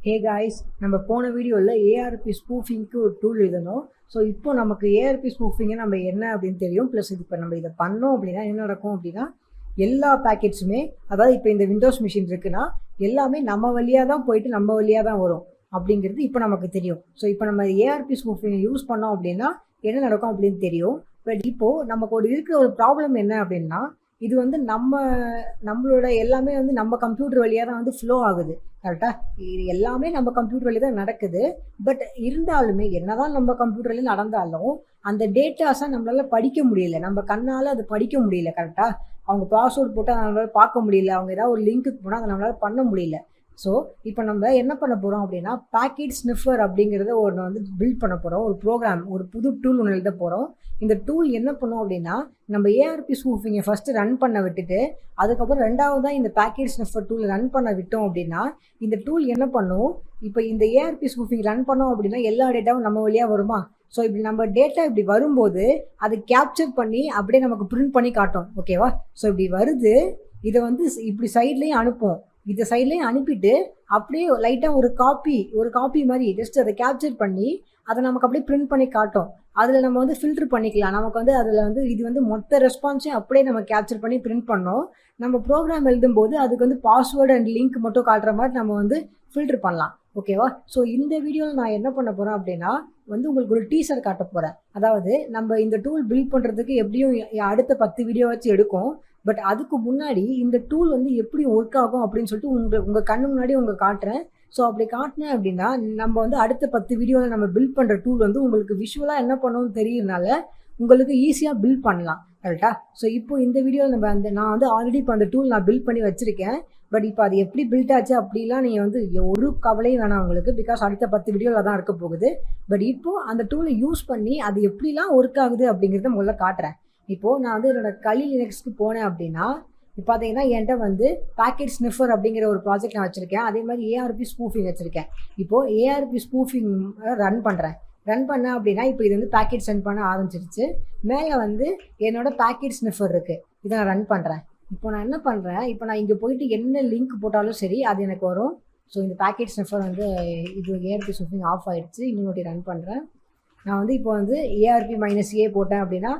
Hey guys, நம்ம போன வீடியோவில் ஏஆர்பி ஸ்பூஃபிங்க்கு ஒரு டூல் எழுதணும். ஸோ இப்போ நமக்கு ஏஆர்பி ஸ்பூஃபிங்கை நம்ம என்ன அப்படின்னு தெரியும். ப்ளஸ் இது இப்போ நம்ம இதை பண்ணோம் அப்படின்னா என்ன நடக்கும் அப்படின்னா, எல்லா பேக்கெட்ஸுமே, அதாவது இப்போ இந்த விண்டோஸ் மிஷின் இருக்குன்னா எல்லாமே நம்ம வழியாக தான் போயிட்டு நம்ம வழியாக தான் வரும் அப்படிங்கிறது இப்போ நமக்கு தெரியும். ஸோ இப்போ நம்ம ஏஆர்பி ஸ்பூஃபிங்கை யூஸ் பண்ணோம் அப்படின்னா என்ன நடக்கும் அப்படின்னு தெரியும். பட் இப்போது நமக்கு இருக்கிற ஒரு ப்ராப்ளம் என்ன அப்படின்னா, இது வந்து நம்மளோட எல்லாமே வந்து நம்ம கம்ப்யூட்டர் வழியாக தான் வந்து ஃப்ளோ ஆகுது. கரெக்டாக இது எல்லாமே நம்ம கம்ப்யூட்டர் வழியாக தான் நடக்குது. பட் இருந்தாலுமே என்னதான் நம்ம கம்ப்யூட்டர் வழியாக நடந்தாலும் அந்த டேட்டாஸை நம்மளால படிக்க முடியல, நம்ம கண்ணால் அதை படிக்க முடியல. கரெக்டாக அவங்க பாஸ்வேர்ட் போட்டு அதை நம்மளால பார்க்க முடியல, அவங்க ஏதாவது ஒரு லிங்க்குக்கு போனால் அதை நம்மளால பண்ண முடியல. ஸோ இப்போ நம்ம என்ன பண்ண போகிறோம் அப்படின்னா, பேக்கெட் ஸ்னிஃபர் அப்படிங்கிறத ஒன்று வந்து பில்ட் பண்ண போகிறோம். ஒரு ப்ரோக்ராம், ஒரு புது டூல் ஒன்று எழுத போகிறோம். இந்த டூல் என்ன பண்ணும் அப்படின்னா, நம்ம ஏஆர்பி ஸ்பூஃபிங்கை ஃபஸ்ட்டு ரன் பண்ண விட்டுட்டு அதுக்கப்புறம் ரெண்டாவதாக இந்த பேக்கெட் ஸ்னிஃபர் டூல் ரன் பண்ண விட்டோம் அப்படின்னா, இந்த டூல் என்ன பண்ணும், இப்போ இந்த ஏஆர்பி ஸ்பூஃபிங் ரன் பண்ணோம் அப்படின்னா எல்லா டேட்டாவும் நம்ம வழியாக வருமா. ஸோ இப்படி நம்ம டேட்டா இப்படி வரும்போது அதை கேப்சர் பண்ணி அப்படியே நமக்கு பிரிண்ட் பண்ணி காட்டும். ஓகேவா. ஸோ இப்படி வருது, இதை வந்து இப்படி சைட்லேயும் அனுப்பும், இந்த சைட்லேயும் அனுப்பிட்டு அப்படியே லைட்டாக ஒரு காப்பி மாதிரி ஜஸ்ட் அதை கேப்சர் பண்ணி அதை நமக்கு அப்படியே பிரிண்ட் பண்ணி காட்டும். அதில் நம்ம வந்து ஃபில்ட்ரு பண்ணிக்கலாம். நமக்கு வந்து அதில் வந்து இது வந்து மொத்த ரெஸ்பான்ஸையும் அப்படியே நம்ம கேப்சர் பண்ணி பிரிண்ட் பண்ணோம். நம்ம ப்ரோக்ராம் எழுதும்போது அதுக்கு வந்து பாஸ்வேர்டு அண்ட் லிங்க் மட்டும் காட்டுற மாதிரி நம்ம வந்து ஃபில்ட்ரு பண்ணலாம். ஓகேவா. ஸோ இந்த வீடியோவில் நான் என்ன பண்ண போகிறேன் அப்படின்னா, வந்து உங்களுக்கு ஒரு டீசர் காட்ட போகிறேன். அதாவது நம்ம இந்த டூல் பில்ட் பண்ணுறதுக்கு எப்படியும் அடுத்த 10 வீடியோ வச்சு எடுக்கும். பட் அதுக்கு முன்னாடி இந்த டூல் வந்து எப்படி ஒர்க் ஆகும் அப்படின்னு சொல்லிட்டு உங்கள் கண்ணு முன்னாடி காட்டுறேன். ஸோ அப்படி காட்டினேன் அப்படின்னா நம்ம வந்து அடுத்த 10 வீடியோவில் நம்ம பில்ட் பண்ணுற டூல் வந்து உங்களுக்கு விஷுவலாக என்ன பண்ணணும்னு தெரியறதுனால உங்களுக்கு ஈஸியாக பில்ட் பண்ணலாம். கரெக்டாக. ஸோ இப்போ இந்த வீடியோவில் நான் வந்து ஆல்ரெடி இப்போ அந்த டூல் நான் பில்ட் பண்ணி வச்சுருக்கேன். பட் இப்போ அது எப்படி பில்ட் ஆச்சு அப்படிலாம் நீங்கள் வந்து ஒரு கவலையும் வேணாம் உங்களுக்கு, பிகாஸ் அடுத்த 10 வீடியோவில் தான் இருக்க போகுது. பட் இப்போது அந்த டூலை யூஸ் பண்ணி அது எப்படிலாம் ஒர்க் ஆகுது அப்படிங்கிறத முதல்ல காட்டுறேன். இப்போது நான் வந்து என்னோடய கலி லினக்ஸ்க்கு போனேன் அப்படின்னா இப்போ பார்த்தீங்கன்னா என்கிட்ட வந்து பேக்கெட் ஸ்னிஃபர் அப்படிங்கிற ஒரு ப்ராஜெக்ட் நான் வச்சுருக்கேன். அதே மாதிரி ஏஆர்பி ஸ்பூஃபிங் வச்சுருக்கேன். இப்போது ஏஆர்பி ஸ்பூஃபிங் ரன் பண்ணேன் அப்படின்னா இப்போ இது வந்து பேக்கெட் சென்ட் பண்ண ஆரம்பிச்சிருச்சு. மேலே வந்து என்னோட பேக்கெட் ஸ்னிஃபர் இருக்குது, இதை நான் ரன் பண்ணுறேன். இப்போ நான் என்ன பண்ணுறேன், இப்போ நான் இங்கே போயிட்டு என்ன லிங்க் போட்டாலும் சரி அது எனக்கு வரும். ஸோ இந்த பேக்கெட் ஸ்னிஃபர் வந்து இது ஏஆர்பி ஸ்னிஃபிங் ஆஃப் ஆகிடுச்சு. இன்னொரு ரன் பண்ணுறேன். நான் வந்து இப்போ வந்து ஏஆர்பி -A போட்டேன் அப்படின்னா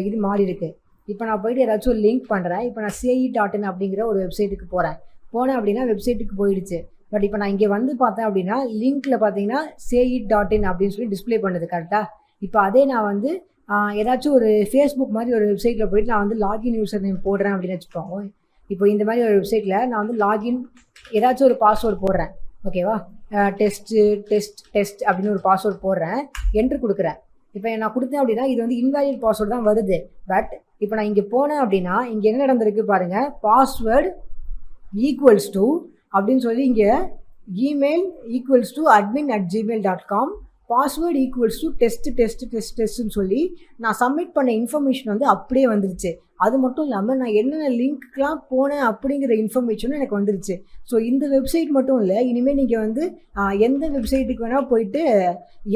இது மாறி இருக்குது. இப்போ நான் போயிட்டு ஏதாச்சும் ஒரு லிங்க் பண்ணுறேன். இப்போ நான் CE.in அப்படிங்கிற ஒரு வெப்சைட்டுக்கு போனேன் அப்படின்னா வெப்சைட்டுக்கு போயிடுச்சு. பட் இப்போ நான் இங்கே வந்து பார்த்தேன் அப்படின்னா லிங்க்கில் பார்த்தீங்கன்னா CE.in அப்படின்னு சொல்லி டிஸ்பிளே பண்ணுது. கரெக்டாக. இப்போ அதே நான் வந்து ஏதாச்சும் ஒரு ஃபேஸ்புக் மாதிரி ஒரு வெப்சைட்டில் போயிட்டு நான் வந்து லாகின் யூசர் நேம் போடுறேன் அப்படின்னு வச்சுப்போம். இப்போ இந்த மாதிரி ஒரு வெப்சைட்டில் நான் வந்து லாகின் ஏதாச்சும் ஒரு பாஸ்வேர்டு போடுறேன். ஓகேவா. டெஸ்ட் அப்படின்னு ஒரு பாஸ்வேர்டு போடுறேன், என்ட்ரு கொடுக்குறேன். இப்போ நான் கொடுத்தேன் அப்படின்னா இது வந்து இன்வேலிட் பாஸ்வேர்டு தான் வருது. பட் இப்போ நான் இங்கே போனேன் அப்படின்னா இங்கே என்ன நடந்திருக்கு பாருங்கள், பாஸ்வேர்டு ஈக்குவல்ஸ் டு அப்படின்னு சொல்லி இங்கே email equals to admin@gmail.com, password equals to டெஸ்ட்னு சொல்லி நான் சப்மிட் பண்ண இன்ஃபர்மேஷன் வந்து அப்படியே வந்துருச்சு. அது மட்டும் இல்லாமல் நான் என்னென்ன லிங்க்லாம் போனேன் அப்படிங்கிற இன்ஃபர்மேஷனும் எனக்கு வந்துருச்சு. ஸோ இந்த வெப்சைட் மட்டும் இல்லை, இனிமேல் நீங்கள் வந்து எந்த வெப்சைட்டுக்கு வேணால் போயிட்டு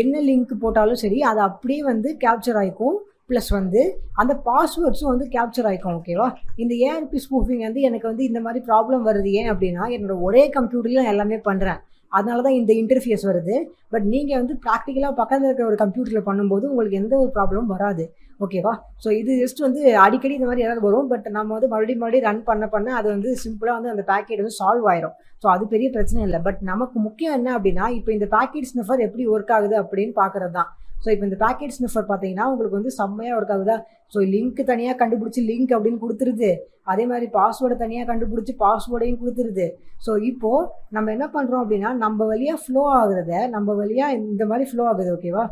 என்ன லிங்க் போட்டாலும் சரி அது அப்படியே வந்து கேப்சர் ஆகிக்கும். ப்ளஸ் வந்து அந்த பாஸ்வேர்ட்ஸும் வந்து கேப்சர் ஆகிக்கும். ஓகேவா. இந்த ஏஆர்பி ஸ்பூஃபிங் வந்து எனக்கு வந்து இந்த மாதிரி ப்ராப்ளம் வருது. ஏன் அப்படின்னா என்னோட ஒரே கம்ப்யூட்டர்லாம் எல்லாமே பண்ணுறேன், அதனால தான் இந்த இன்டர்ஃபேஸ் வருது. பட் நீங்கள் வந்து ப்ராக்டிக்கலாக பக்கத்தில் இருக்கிற ஒரு கம்ப்யூட்டரில் பண்ணும்போது உங்களுக்கு எந்த ஒரு ப்ராப்ளமும் வராது. ஓகேவா. ஸோ இது ஜஸ்ட் வந்து அடிக்கடி இந்த மாதிரி ஏதாவது வரும். பட் நம்ம வந்து மறுபடியும் ரன் பண்ண அது வந்து சிம்பிளாக வந்து அந்த பேக்கெட் வந்து சால்வ் ஆயிரும். ஸோ அது பெரிய பிரச்சனை இல்லை. பட் நமக்கு முக்கியம் என்ன அப்படின்னா இப்போ இந்த பேக்கெட் ஸ்னிஃபர் எப்படி ஒர்க் ஆகுது அப்படின்னு பார்க்குறது தான். ஸோ இப்போ இந்த பேக்கெட் ஸ்னிஃபர் பார்த்தீங்கன்னா உங்களுக்கு வந்து செம்மையாக ஒர்க் ஆகுதா. ஸோ லிங்க் தனியாக கண்டுபிடிச்சி லிங்க் அப்படின்னு கொடுத்துருது, அதே மாதிரி பாஸ்வேர்டை தனியாக கண்டுபிடிச்சி பாஸ்வேர்டையும் கொடுத்துருது. ஸோ இப்போது நம்ம என்ன பண்ணுறோம் அப்படின்னா நம்ம வழியாக ஃப்ளோ ஆகுறத நம்ம வழியாக இந்த மாதிரி ஃப்ளோ ஆகுது. ஓகேவா.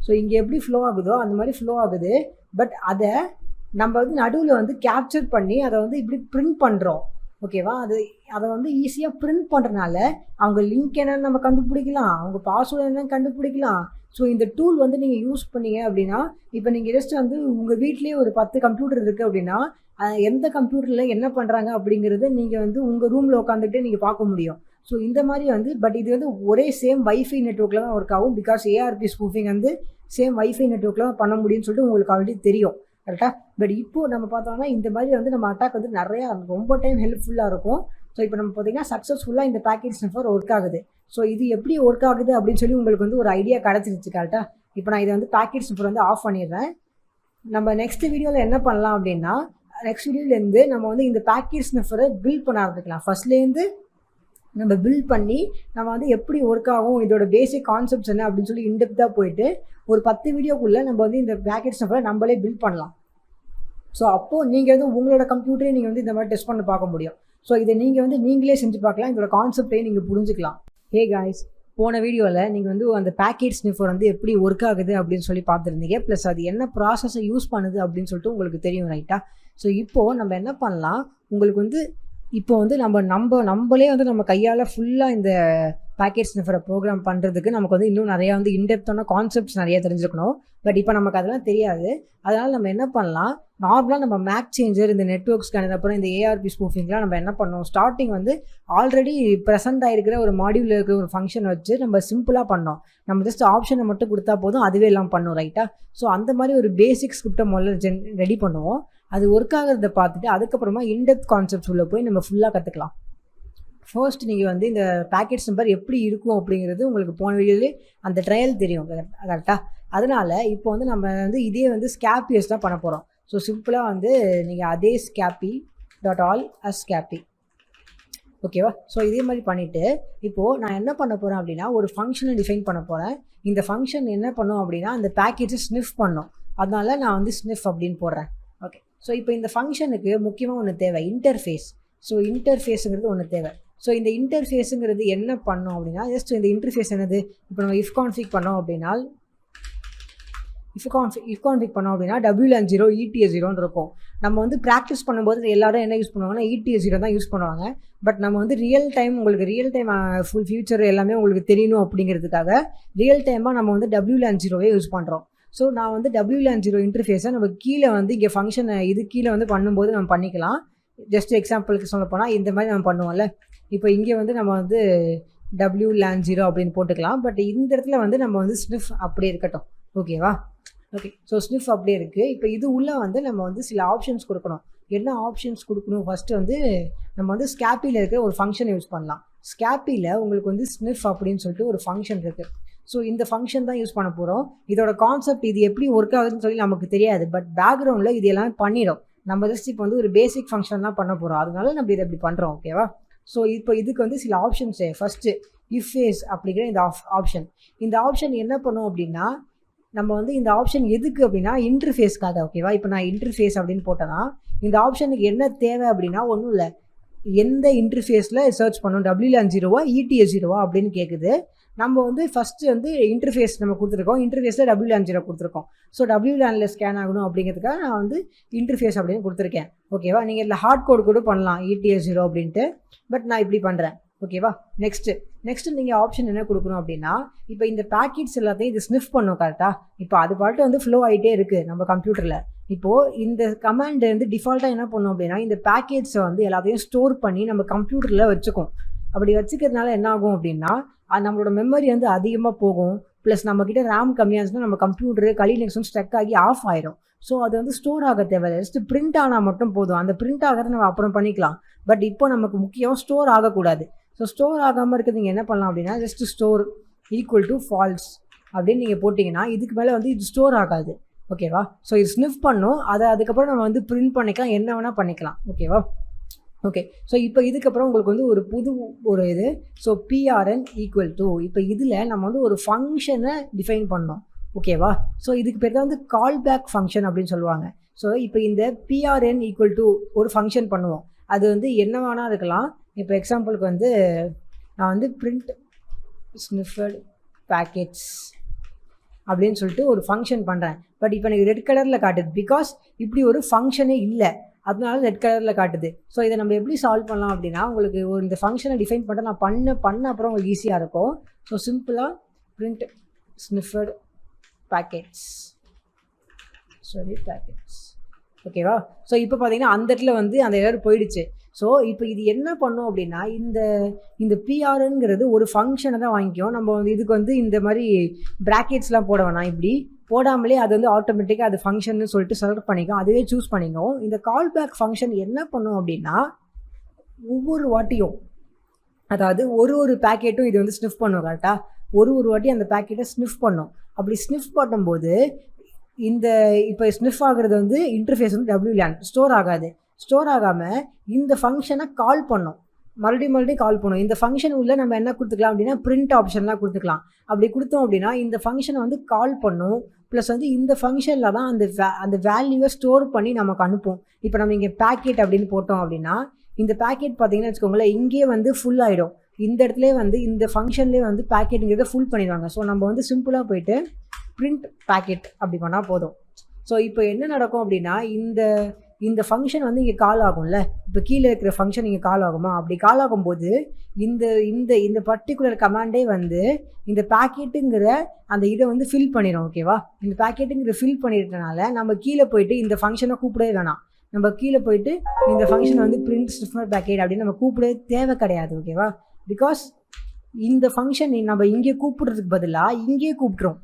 ஸோ இங்கே எப்படி ஃப்ளோ ஆகுதோ அந்த மாதிரி ஃப்ளோ ஆகுது. பட் அதை நம்ம வந்து நடுவில் வந்து கேப்சர் பண்ணி அதை வந்து இப்படி பிரிண்ட் பண்ணுறோம். ஓகேவா. அதை வந்து ஈஸியாக பிரிண்ட் பண்ணுறதுனால அவங்க லிங்க் என்னன்னு நம்ம கண்டுபிடிக்கலாம், அவங்க பாஸ்வேர்டு என்னன்னு கண்டுபிடிக்கலாம். ஸோ இந்த டூல் வந்து நீங்கள் யூஸ் பண்ணீங்க அப்படின்னா இப்போ நீங்கள் ஜஸ்ட் வந்து உங்கள் வீட்லேயே ஒரு 10 கம்ப்யூட்டர் இருக்குது அப்படின்னா எந்த கம்ப்யூட்டரில் என்ன பண்ணுறாங்க அப்படிங்கிறத நீங்கள் வந்து உங்கள் ரூமில் உட்காந்துட்டு நீங்கள் பார்க்க முடியும். ஸோ இந்த மாதிரி வந்து பட் இது வந்து ஒரே சேம் வைஃபை நெட்ஒர்க்கில் தான் ஒர்க் ஆகும். பிகாஸ் ஏஆர்பி ஸ்பூஃபிங் வந்து சேம் வைஃபை நெட்ஒர்க்கில் தான் பண்ண முடியும்னு சொல்லிட்டு உங்களுக்கு ஆல்ரெடி தெரியும். கரெக்டாக. பட் இப்போது நம்ம பார்த்தோம்னா இந்த மாதிரி வந்து நம்ம அட்டாக் வந்து நிறையா ரொம்ப டைம் ஹெல்ப்ஃபுல்லாக இருக்கும். ஸோ இப்போ நம்ம பார்த்தீங்கன்னா சக்ஸஸ்ஃபுல்லாக இந்த பேக்கெட் ஸ்னிஃபர் ஒர்க் ஆகுது. ஸோ இது எப்படி ஒர்க் ஆகுது அப்படின்னு சொல்லி உங்களுக்கு வந்து ஒரு ஐடியா கிடச்சிருச்சு கரெக்டாக. இப்போ நான் இதை வந்து பேக்கெட் ஸ்னிஃபர் வந்து ஆஃப் பண்ணிடுறேன். நம்ம நெக்ஸ்ட் வீடியோவில் என்ன பண்ணலாம் அப்படின்னா, நெக்ஸ்ட் வீடியோலேருந்து நம்ம வந்து இந்த பேக்கெட் ஸ்னிஃபரை பில்ட் பண்ண ஆரம்பிக்கலாம். ஃபர்ஸ்ட்லேருந்து நம்ம பில்ட் பண்ணி நம்ம வந்து எப்படி ஒர்க் ஆகும், இதோட பேசிக் கான்செப்ட்ஸ் என்ன அப்படின்னு சொல்லி இன்டெப்த்தாக போயிட்டு ஒரு 10 வீடியோக்குள்ளே நம்ம வந்து இந்த பேக்கெட் ஸ்னிஃபரை நம்மளே பில்ட் பண்ணலாம். ஸோ அப்போது நீங்கள் வந்து உங்களோட கம்ப்யூட்டரே நீங்கள் வந்து இந்த மாதிரி டெஸ்ட் பண்ணி பார்க்க முடியும். ஸோ இதை நீங்கள் வந்து நீங்களே செஞ்சு பார்க்கலாம், இதோட கான்செப்டையும் நீங்கள் புரிஞ்சுக்கலாம். ஹே காய்ஸ், போன வீடியோவில் நீங்கள் வந்து அந்த பேக்கெட் ஸ்னிஃபர் வந்து எப்படி ஒர்க் ஆகுது அப்படின்னு சொல்லி பார்த்துருந்தீங்க. ப்ளஸ் அது என்ன ப்ராசஸை யூஸ் பண்ணுது அப்படின்னு சொல்லிட்டு உங்களுக்கு தெரியும் ரைட்டாக. ஸோ இப்போது நம்ம என்ன பண்ணலாம், உங்களுக்கு வந்து இப்போ வந்து நம்மளே வந்து நம்ம கையால் ஃபுல்லாக இந்த பேக்கெட் ஸ்னிஃபரை ப்ரோக்ராம் பண்ணுறதுக்கு நமக்கு வந்து இன்னும் நிறையா வந்து இன்டெப்த்தான கான்செப்ட்ஸ் நிறைய தெரிஞ்சுக்கணும். பட் இப்போ நமக்கு அதெல்லாம் தெரியாது. அதனால் நம்ம என்ன பண்ணலாம், நார்மலாக நம்ம மேக் சேஞ்சர், இந்த நெட்வொர்க் ஸ்கேனர், அப்புறம் இந்த ஏஆர்பி ஸ்பூஃபிங்லாம் நம்ம என்ன பண்ணோம், ஸ்டார்டிங் வந்து ஆல்ரெடி ப்ரெசென்ட் ஆகிருக்கிற ஒரு மாடியூலில் இருக்கிற ஒரு ஃபங்க்ஷன் வச்சு நம்ம சிம்பிளாக பண்ணோம். நம்ம ஜஸ்ட் ஆப்ஷனை மட்டும் கொடுத்தா போதும், அதுவே எல்லாம் பண்ணும் ரைட்டாக. ஸோ அந்த மாதிரி ஒரு பேசிக் ஸ்கிரிப்டை முதல்ல ரெடி பண்ணுவோம். அது ஒர்க் ஆகிறத பார்த்துட்டு அதுக்கப்புறமா இன்டெப்த் கான்செப்ட்ஸ் உள்ள போய் நம்ம ஃபுல்லாக கற்றுக்கலாம். ஃபர்ஸ்ட் நீங்கள் வந்து இந்த பேக்கெட் ஸ்னிஃபர் எப்படி இருக்கும் அப்படிங்கிறது உங்களுக்கு போன வீடியோலேயே அந்த ட்ரையல் தெரியும் கரெக்டாக. அதனால் இப்போ வந்து நம்ம வந்து இதே வந்து ஸ்கேப்பியஸ் தான் பண்ண போகிறோம். ஸோ சிம்பிளாக வந்து நீங்கள் அதே scapy.all as scapy, ஓகேவா. ஸோ இதே மாதிரி பண்ணிவிட்டு இப்போது நான் என்ன பண்ண போகிறேன் அப்படின்னா, ஒரு ஃபங்க்ஷனை டிஃபைன் பண்ண போகிறேன். இந்த ஃபங்க்ஷன் என்ன பண்ணும் அப்படின்னா, அந்த பேக்கேஜை ஸ்னிஃப் பண்ணும். அதனால நான் வந்து ஸ்னிஃப் அப்படின்னு போடுறேன். ஓகே, ஸோ இப்போ இந்த ஃபங்க்ஷனுக்கு முக்கியமாக ஒன்று தேவை, இன்டர்ஃபேஸ். ஸோ இன்டர்ஃபேஸுங்கிறது ஒன்று தேவை. ஸோ இந்த இன்டர்ஃபேஸுங்கிறது என்ன பண்ணோம் அப்படின்னா, ஜஸ்ட் இந்த இன்டர்ஃபேஸ் என்னது, இப்போ நம்ம இஃப் கான்ஃபிக் பண்ணோம் அப்படின்னா WLAN 0 ETS 0ன்னு இருக்கும். நம்ம வந்து ப்ராக்டிஸ் பண்ணும்போது எல்லாரும் என்ன யூஸ் பண்ணுவாங்கன்னா ETS 0 தான் யூஸ் பண்ணுவாங்க. பட் நம்ம வந்து உங்களுக்கு ரியல் டைம் ஃபுல் ஃபியூச்சர் எல்லாமே உங்களுக்கு தெரியணும் அப்படிங்கிறதுக்காக ரியல் டைமாக நம்ம வந்து WLAN 0வே யூஸ் பண்ணுறோம். ஸோ நான் வந்து WLAN 0 இன்டர்ஃபேஸை நம்ம கீழே வந்து இங்கே ஃபங்க்ஷனை இது கீழே வந்து பண்ணும்போது நம்ம பண்ணிக்கலாம். ஜஸ்ட் எக்ஸாம்பிளுக்கு சொல்ல போனால் இந்த மாதிரி நம்ம பண்ணுவோம்ல, இப்போ இங்கே வந்து நம்ம வந்து WLAN 0 அப்படின்னு போட்டுக்கலாம். பட் இந்த இடத்துல வந்து நம்ம வந்து ஸ்னிஃப் அப்படியே இருக்கட்டும், ஓகேவா. ஓகே, ஸோ ஸ்னிஃப் அப்படியே இருக்குது. இப்போ இது உள்ளே வந்து நம்ம வந்து சில ஆப்ஷன்ஸ் கொடுக்கணும். என்ன ஆப்ஷன்ஸ் கொடுக்கணும், ஃபஸ்ட்டு வந்து நம்ம வந்து ஸ்கேப்பியில் இருக்கிற ஒரு ஃபங்க்ஷனை யூஸ் பண்ணலாம். ஸ்கேப்பியில் உங்களுக்கு வந்து ஸ்னிஃப் அப்படின்னு சொல்லிட்டு ஒரு ஃபங்க்ஷன் இருக்குது. ஸோ இந்த ஃபங்க்ஷன் தான் யூஸ் பண்ண போகிறோம். இதோட கான்செப்ட் இது எப்படி ஒர்க் ஆகுதுன்னு சொல்லி நமக்கு தெரியாது. பட் பேக்ரவுண்டில் இது எல்லாமே பண்ணிடும். நம்ம ஜஸ்ட் இப்போ வந்து ஒரு பேசிக் ஃபங்க்ஷன் தான் பண்ண போகிறோம். அதனால நம்ம இதை இப்படி பண்ணுறோம், ஓகேவா. ஸோ இப்போ இதுக்கு வந்து சில ஆப்ஷன்ஸ். ஃபஸ்ட்டு இஃபேஸ் அப்படிங்கிற இந்த ஆப்ஷன். இந்த ஆப்ஷன் என்ன பண்ணும் அப்படின்னா, நம்ம வந்து இந்த ஆப்ஷன் எதுக்கு அப்படின்னா இன்டர்ஃபேஸ்க்காக, ஓகேவா. இப்போ நான் இன்டர்ஃபேஸ் அப்படின்னு போட்டேன்னா இந்த ஆப்ஷனுக்கு என்ன தேவை அப்படின்னா, ஒன்றும் இல்லை, எந்த இன்டர்ஃபேஸில் சர்ச் பண்ணணும், WLAN 0வா ETS 0வா அப்படின்னு கேட்குது. நம்ம வந்து ஃபஸ்ட்டு வந்து இன்டர்ஃபேஸ் நம்ம கொடுத்துருக்கோம், இன்டர்ஃபேஸில் WLAN 0 கொடுத்துருக்கோம். ஸோ WLANல ஸ்கேன் ஆகணும் அப்படிங்கிறதுக்காக நான் வந்து இன்டர்ஃபேஸ் அப்படின்னு கொடுத்துருக்கேன், ஓகேவா. நீங்கள் இதில் ஹார்ட் கோட் கூட பண்ணலாம் ETS 0 அப்படின்ட்டு, பட் நான் இப்படி பண்ணுறேன், ஓகேவா. நெக்ஸ்ட்டு நீங்கள் ஆப்ஷன் என்ன கொடுக்கணும் அப்படின்னா, இப்போ இந்த பேக்கெட்ஸ் எல்லாத்தையும் இது ஸ்னிஃப் பண்ணும் கரெக்டாக. இப்போ அது பாட்டு வந்து ஃப்ளோ ஆகிட்டே இருக்குது நம்ம கம்ப்யூட்டரில். இப்போது இந்த கமாண்ட் வந்து டிஃபால்ட்டாக என்ன பண்ணும் அப்படின்னா, இந்த பேக்கெட்ஸை வந்து எல்லாத்தையும் ஸ்டோர் பண்ணி நம்ம கம்ப்யூட்டரில் வச்சுக்கும். அப்படி வச்சுக்கிறதுனால என்ன ஆகும் அப்படின்னா, நம்மளோட மெமரி வந்து அதிகமாக போகும். ப்ளஸ் நம்மக்கிட்ட ரேம் கம்மியாக இருந்துச்சுன்னா நம்ம கம்ப்யூட்டரு கலினெக்ஷன் ஸ்ட்ரக் ஆகி ஆஃப் ஆயிடும். ஸோ அது வந்து ஸ்டோர் ஆக தேவையில்லை, ஜஸ்ட் பிரிண்ட் ஆனால் மட்டும் போதும். அந்த பிரிண்ட் ஆகிறத நம்ம அப்புறம் பண்ணிக்கலாம். பட் இப்போ நமக்கு முக்கியம் ஸ்டோர் ஆகக்கூடாது. ஸோ ஸ்டோர் ஆகாமல் இருக்கிறது நீங்கள் என்ன பண்ணலாம் அப்படின்னா, just store equal to false அப்படின்னு நீங்கள் போட்டிங்கன்னா இதுக்கு மேலே வந்து இது ஸ்டோர் ஆகாது, ஓகேவா. ஸோ இது ஸ்னிஃப் பண்ணும், அதுக்கப்புறம் நம்ம வந்து பிரிண்ட் பண்ணிக்கலாம், என்ன வேணால் பண்ணிக்கலாம், ஓகேவா. ஓகே, ஸோ இப்போ இதுக்கப்புறம் உங்களுக்கு வந்து ஒரு இது. ஸோ PRN ஈக்குவல் டு, இப்போ இதில் நம்ம வந்து ஒரு ஃபங்க்ஷனை டிஃபைன் பண்ணோம், ஓகேவா. ஸோ இதுக்கு பேர் தான் வந்து கால் பேக் ஃபங்க்ஷன் அப்படின்னு சொல்லுவாங்க. ஸோ இப்போ இந்த PRN ஈக்குவல் டு ஒரு ஃபங்க்ஷன் பண்ணுவோம். அது வந்து என்ன வேணால் இருக்கலாம். இப்போ எக்ஸாம்பிளுக்கு வந்து நான் வந்து பிரிண்ட் ஸ்னிஃபட் பேக்கெட்ஸ் அப்படின்னு சொல்லிட்டு ஒரு ஃபங்க்ஷன் பண்ணுறேன். பட் இப்போ எனக்கு ரெட் கலரில் காட்டுது, பிகாஸ் இப்படி ஒரு ஃபங்க்ஷனே இல்லை, அதனால ரெட் கலரில் காட்டுது. ஸோ இதை நம்ம எப்படி சால்வ் பண்ணலாம் அப்படின்னா, உங்களுக்கு இந்த ஃபங்க்ஷனை டிஃபைன் பண்ணிட்டு நான் பண்ண அப்புறம் உங்களுக்கு ஈஸியாக இருக்கும். ஸோ சிம்பிளாக பிரிண்ட் ஸ்னிஃபட் பேக்கெட்ஸ், ஓகேவா. ஸோ இப்போ பார்த்தீங்கன்னா அந்த இடத்துல வந்து அந்த எரர் போயிடுச்சு. ஸோ இப்போ இது என்ன பண்ணும் அப்படின்னா, இந்த PRNங்கிறது ஒரு ஃபங்க்ஷனை தான் வாங்கிக்கும். நம்ம வந்து இதுக்கு வந்து இந்த மாதிரி ப்ராக்கெட்ஸ்லாம் போட வேணாம், இப்படி போடாமலே அது வந்து ஆட்டோமேட்டிக்காக அது ஃபங்க்ஷன்னு சொல்லிட்டு செலக்ட் பண்ணிக்கும், அதுவே சூஸ் பண்ணிக்கும். இந்த கால் பேக் ஃபங்க்ஷன் என்ன பண்ணும் அப்படின்னா, ஒவ்வொரு வாட்டியும் அதாவது ஒரு பேக்கெட்டும் இது வந்து ஸ்னிஃப் பண்ணும் கரெக்டாக. ஒரு வாட்டி அந்த பேக்கெட்டை ஸ்னிஃப் பண்ணும். அப்படி ஸ்னிஃப் பண்ணும்போது இந்த இப்போ ஸ்னிஃப் ஆகுறது வந்து இன்டர்ஃபேஸ் வந்து WLAN ஸ்டோர் ஆகாது. ஸ்டோர் ஆகாமல் இந்த ஃபங்க்ஷனை கால் பண்ணும், மறுபடியும் கால் பண்ணும். இந்த ஃபங்க்ஷன் உள்ள நம்ம என்ன கொடுத்துக்கலாம் அப்படின்னா பிரிண்ட் ஆப்ஷன்லாம் கொடுத்துக்கலாம். அப்படி கொடுத்தோம் அப்படின்னா இந்த ஃபங்க்ஷனை வந்து கால் பண்ணும். ப்ளஸ் வந்து இந்த ஃபங்க்ஷனில் தான் அந்த வேல்யூவை ஸ்டோர் பண்ணி நமக்கு அனுப்பும். இப்போ நம்ம இங்கே பேக்கெட் அப்படின்னு போட்டோம் அப்படின்னா இந்த பேக்கெட் பார்த்தீங்கன்னா வச்சுக்கோங்களேன், இங்கே வந்து ஃபுல் ஆகிடும். இந்த இடத்துல வந்து இந்த ஃபங்க்ஷன்லேயே வந்து பேக்கெட்டுங்கிறத ஃபுல் பண்ணிடுவாங்க. ஸோ நம்ம வந்து சிம்பிளாக போயிட்டு பிரிண்ட் பேக்கெட் அப்படி பண்ணால் போதும். ஸோ இப்போ என்ன நடக்கும் அப்படின்னா இந்த ஃபங்க்ஷன் வந்து இங்கே கால் ஆகும்ல. இப்போ கீழே இருக்கிற ஃபங்க்ஷன் இங்கே கால் ஆகுமா? அப்படி கால் ஆகும்போது இந்த பர்டிகுலர் கமாண்டே வந்து இந்த பேக்கெட்டுங்கிற அந்த இதை வந்து ஃபில் பண்ணிடும். ஓகேவா? இந்த பேக்கெட்டுங்கிற ஃபில் பண்ணிட்டனால நம்ம கீழே போயிட்டு இந்த ஃபங்க்ஷனை கூப்பிடவே வேணாம். நம்ம கீழே போயிட்டு இந்த ஃபங்க்ஷன் வந்து பிரிண்ட் ஸ்னிஃபர் பேக்கெட் அப்படின்னு நம்ம கூப்பிடவே தேவை கிடையாது. ஓகேவா? பிகாஸ் இந்த ஃபங்க்ஷன் நம்ம இங்கே கூப்பிடுறதுக்கு பதிலாக இங்கேயே கூப்பிட்றோம்.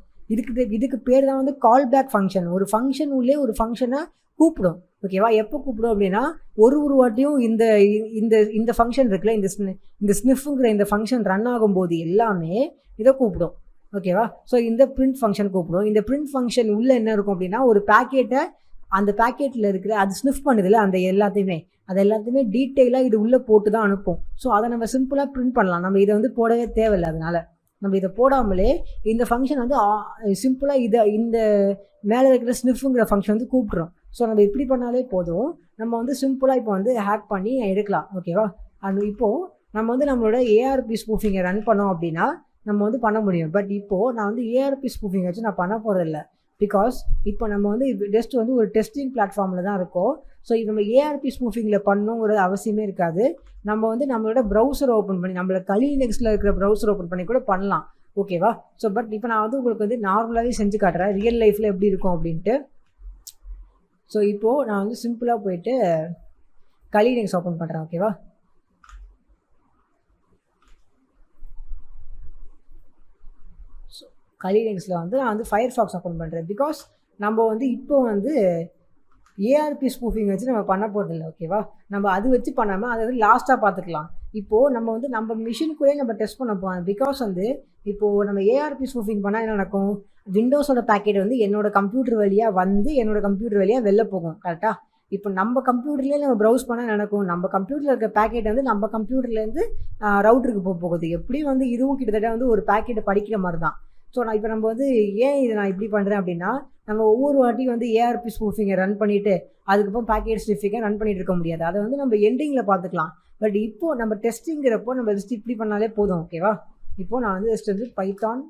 இதுக்கு பேர் தான் வந்து கால் பேக் ஃபங்க்ஷன். ஒரு ஃபங்க்ஷன் உள்ளே ஒரு ஃபங்க்ஷனை கூப்பிடும். ஓகேவா? எப்போ கூப்பிடும் அப்படின்னா ஒரு வாட்டியும் இந்த ஃபங்க்ஷன் இருக்குல்ல, இந்த ஸ்னிஃப்ங்கிற இந்த ஃபங்க்ஷன் ரன் ஆகும்போது எல்லாமே இதை கூப்பிடும். ஓகேவா? ஸோ இந்த பிரிண்ட் ஃபங்க்ஷன் கூப்பிடும். இந்த பிரிண்ட் ஃபங்க்ஷன் உள்ளே என்ன இருக்கும் அப்படின்னா ஒரு பேக்கெட்டை அந்த பேக்கெட்டில் இருக்கிற அது ஸ்னிஃப் பண்ணுதில்ல அது எல்லாத்தையுமே டீட்டெயிலாக இது உள்ளே போட்டு தான் அனுப்பும். ஸோ அதை நம்ம சிம்பிளாக பிரிண்ட் பண்ணலாம். நம்ம இதை வந்து போடவே தேவையில்லை. அதனால் நம்ம இதை போடாமலே இந்த ஃபங்க்ஷன் வந்து சிம்பிளாக இந்த மேலே இருக்கிற ஸ்னிஃப்ங்கிற ஃபங்க்ஷன் வந்து கூப்பிட்றோம். ஸோ நம்ம இப்படி பண்ணாலே போதும். நம்ம வந்து சிம்பிளாக இப்போ வந்து ஹேக் பண்ணி எடுக்கலாம். ஓகேவா? அது இப்போது நம்ம வந்து நம்மளோட ARP ஸ்பூஃபிங்கை ரன் பண்ணோம் அப்படின்னா நம்ம வந்து பண்ண முடியும். பட் இப்போது நான் வந்து ARP ஸ்பூஃபிங் வச்சு நான் பண்ண போகிறதில்ல. பிகாஸ் இப்போ நம்ம வந்து ஜஸ்ட் வந்து ஒரு டெஸ்டிங் பிளாட்ஃபார்மில் தான் இருக்கோம். ஸோ இது நம்ம ARP ஸ்பூஃபிங்கில் பண்ணணுங்கிறது அவசியமே இருக்காது. நம்ம வந்து நம்மளோட ப்ரௌசர் ஓப்பன் பண்ணி நம்மளோட Kali Linux இருக்கிற ப்ரௌசர் ஓப்பன் பண்ணி கூட பண்ணலாம். ஓகேவா? ஸோ பட் இப்போ நான் வந்து உங்களுக்கு வந்து நார்மலாகவே செஞ்சு காட்டுறேன் ரியல் லைஃப்பில் எப்படி இருக்கும் அப்படின்ட்டு. ஸோ இப்போது நான் வந்து சிம்பிளாக போயிட்டு Kali Linux ஓப்பன் பண்ணுறேன். ஓகேவா? ஸோ Kali Linuxல வந்து நான் வந்து Firefox ஓப்பன் பண்ணுறேன். பிகாஸ் நம்ம வந்து இப்போ வந்து ARP ஸ்பூஃபிங் வச்சு நம்ம பண்ண போகிறதில்ல. ஓகேவா? நம்ம அது வச்சு பண்ணாமல் அதை வந்து லாஸ்ட்டாக பார்த்துக்கலாம். இப்போது நம்ம வந்து நம்ம மிஷினுக்குள்ளே நம்ம டெஸ்ட் பண்ண போகிறோம். பிகாஸ் வந்து இப்போது நம்ம ARP ஸ்பூஃபிங் பண்ணால் என்ன நடக்கும்? விண்டோஸோட பேக்கெட் வந்து என்னோடய கம்ப்யூட்டர் வழியாக வெளில போகும். கரெக்டாக? இப்போ நம்ம கம்ப்யூட்டர்லேயே நம்ம ப்ரௌஸ் பண்ணால் நடக்கும். நம்ம கம்ப்யூட்டரில் இருக்க பேக்கெட் வந்து நம்ம கம்ப்யூட்டர்லேருந்து ரவுட்டருக்கு போகுது. எப்படியும் வந்து இதுவும் கிட்டத்தட்ட வந்து ஒரு பேக்கெட்டை படிக்கிற மாதிரி தான். ஸோ நம்ம வந்து ஏன் இதை நான் இப்படி பண்ணுறேன் அப்படின்னா நம்ம ஒவ்வொரு வாட்டியும் வந்து ARP ஸ்பூஃபிங்கை ரன் பண்ணிவிட்டு அதுக்கப்புறம் பேக்கெட் ஸ்னிஃபிங்கை ரன் பண்ணிட்டு இருக்க முடியாது. அதை வந்து நம்ம எண்டிங்கில் பார்த்துக்கலாம். பட் இப்போது நம்ம டெஸ்டிங்கிறப்போ நம்ம ஜஸ்ட் இப்படி பண்ணாலே போதும். ஓகேவா? இப்போது நான் வந்து ஜஸ்ட் வந்து பைத்தான்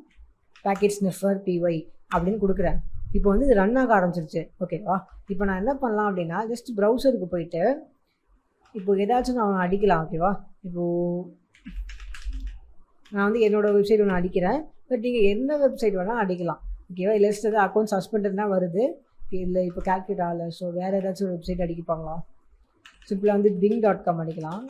பேக்கெட் ஸ்னிஃபர் py அப்படின்னு கொடுக்குறேன். இப்போ வந்து இது ரன் ஆக ஆரம்பிச்சிருச்சு. ஓகேவா? இப்போ நான் என்ன பண்ணலாம் அப்படின்னா ஜஸ்ட் ப்ரௌசருக்கு போயிட்டு இப்போது ஏதாச்சும் நான் அடிக்கலாம். ஓகேவா? இப்போது நான் வந்து என்னோடய வெப்சைட் ஒன்று அடிக்கிறேன். பட் நீங்கள் எந்த வெப்சைட் வேணால் அடிக்கலாம். ஓகேவா? இல்லை ஏதாவது அக்கௌண்ட் சஸ்பெண்டட் தான் வருது. இல்லை இப்போ கால்குலேட் ஆகலை. ஸோ வேறு ஏதாச்சும் ஒரு வெப்சைட் அடிப்பாங்களா? சிம்பிளாக வந்து bing.com அடிக்கலாம்.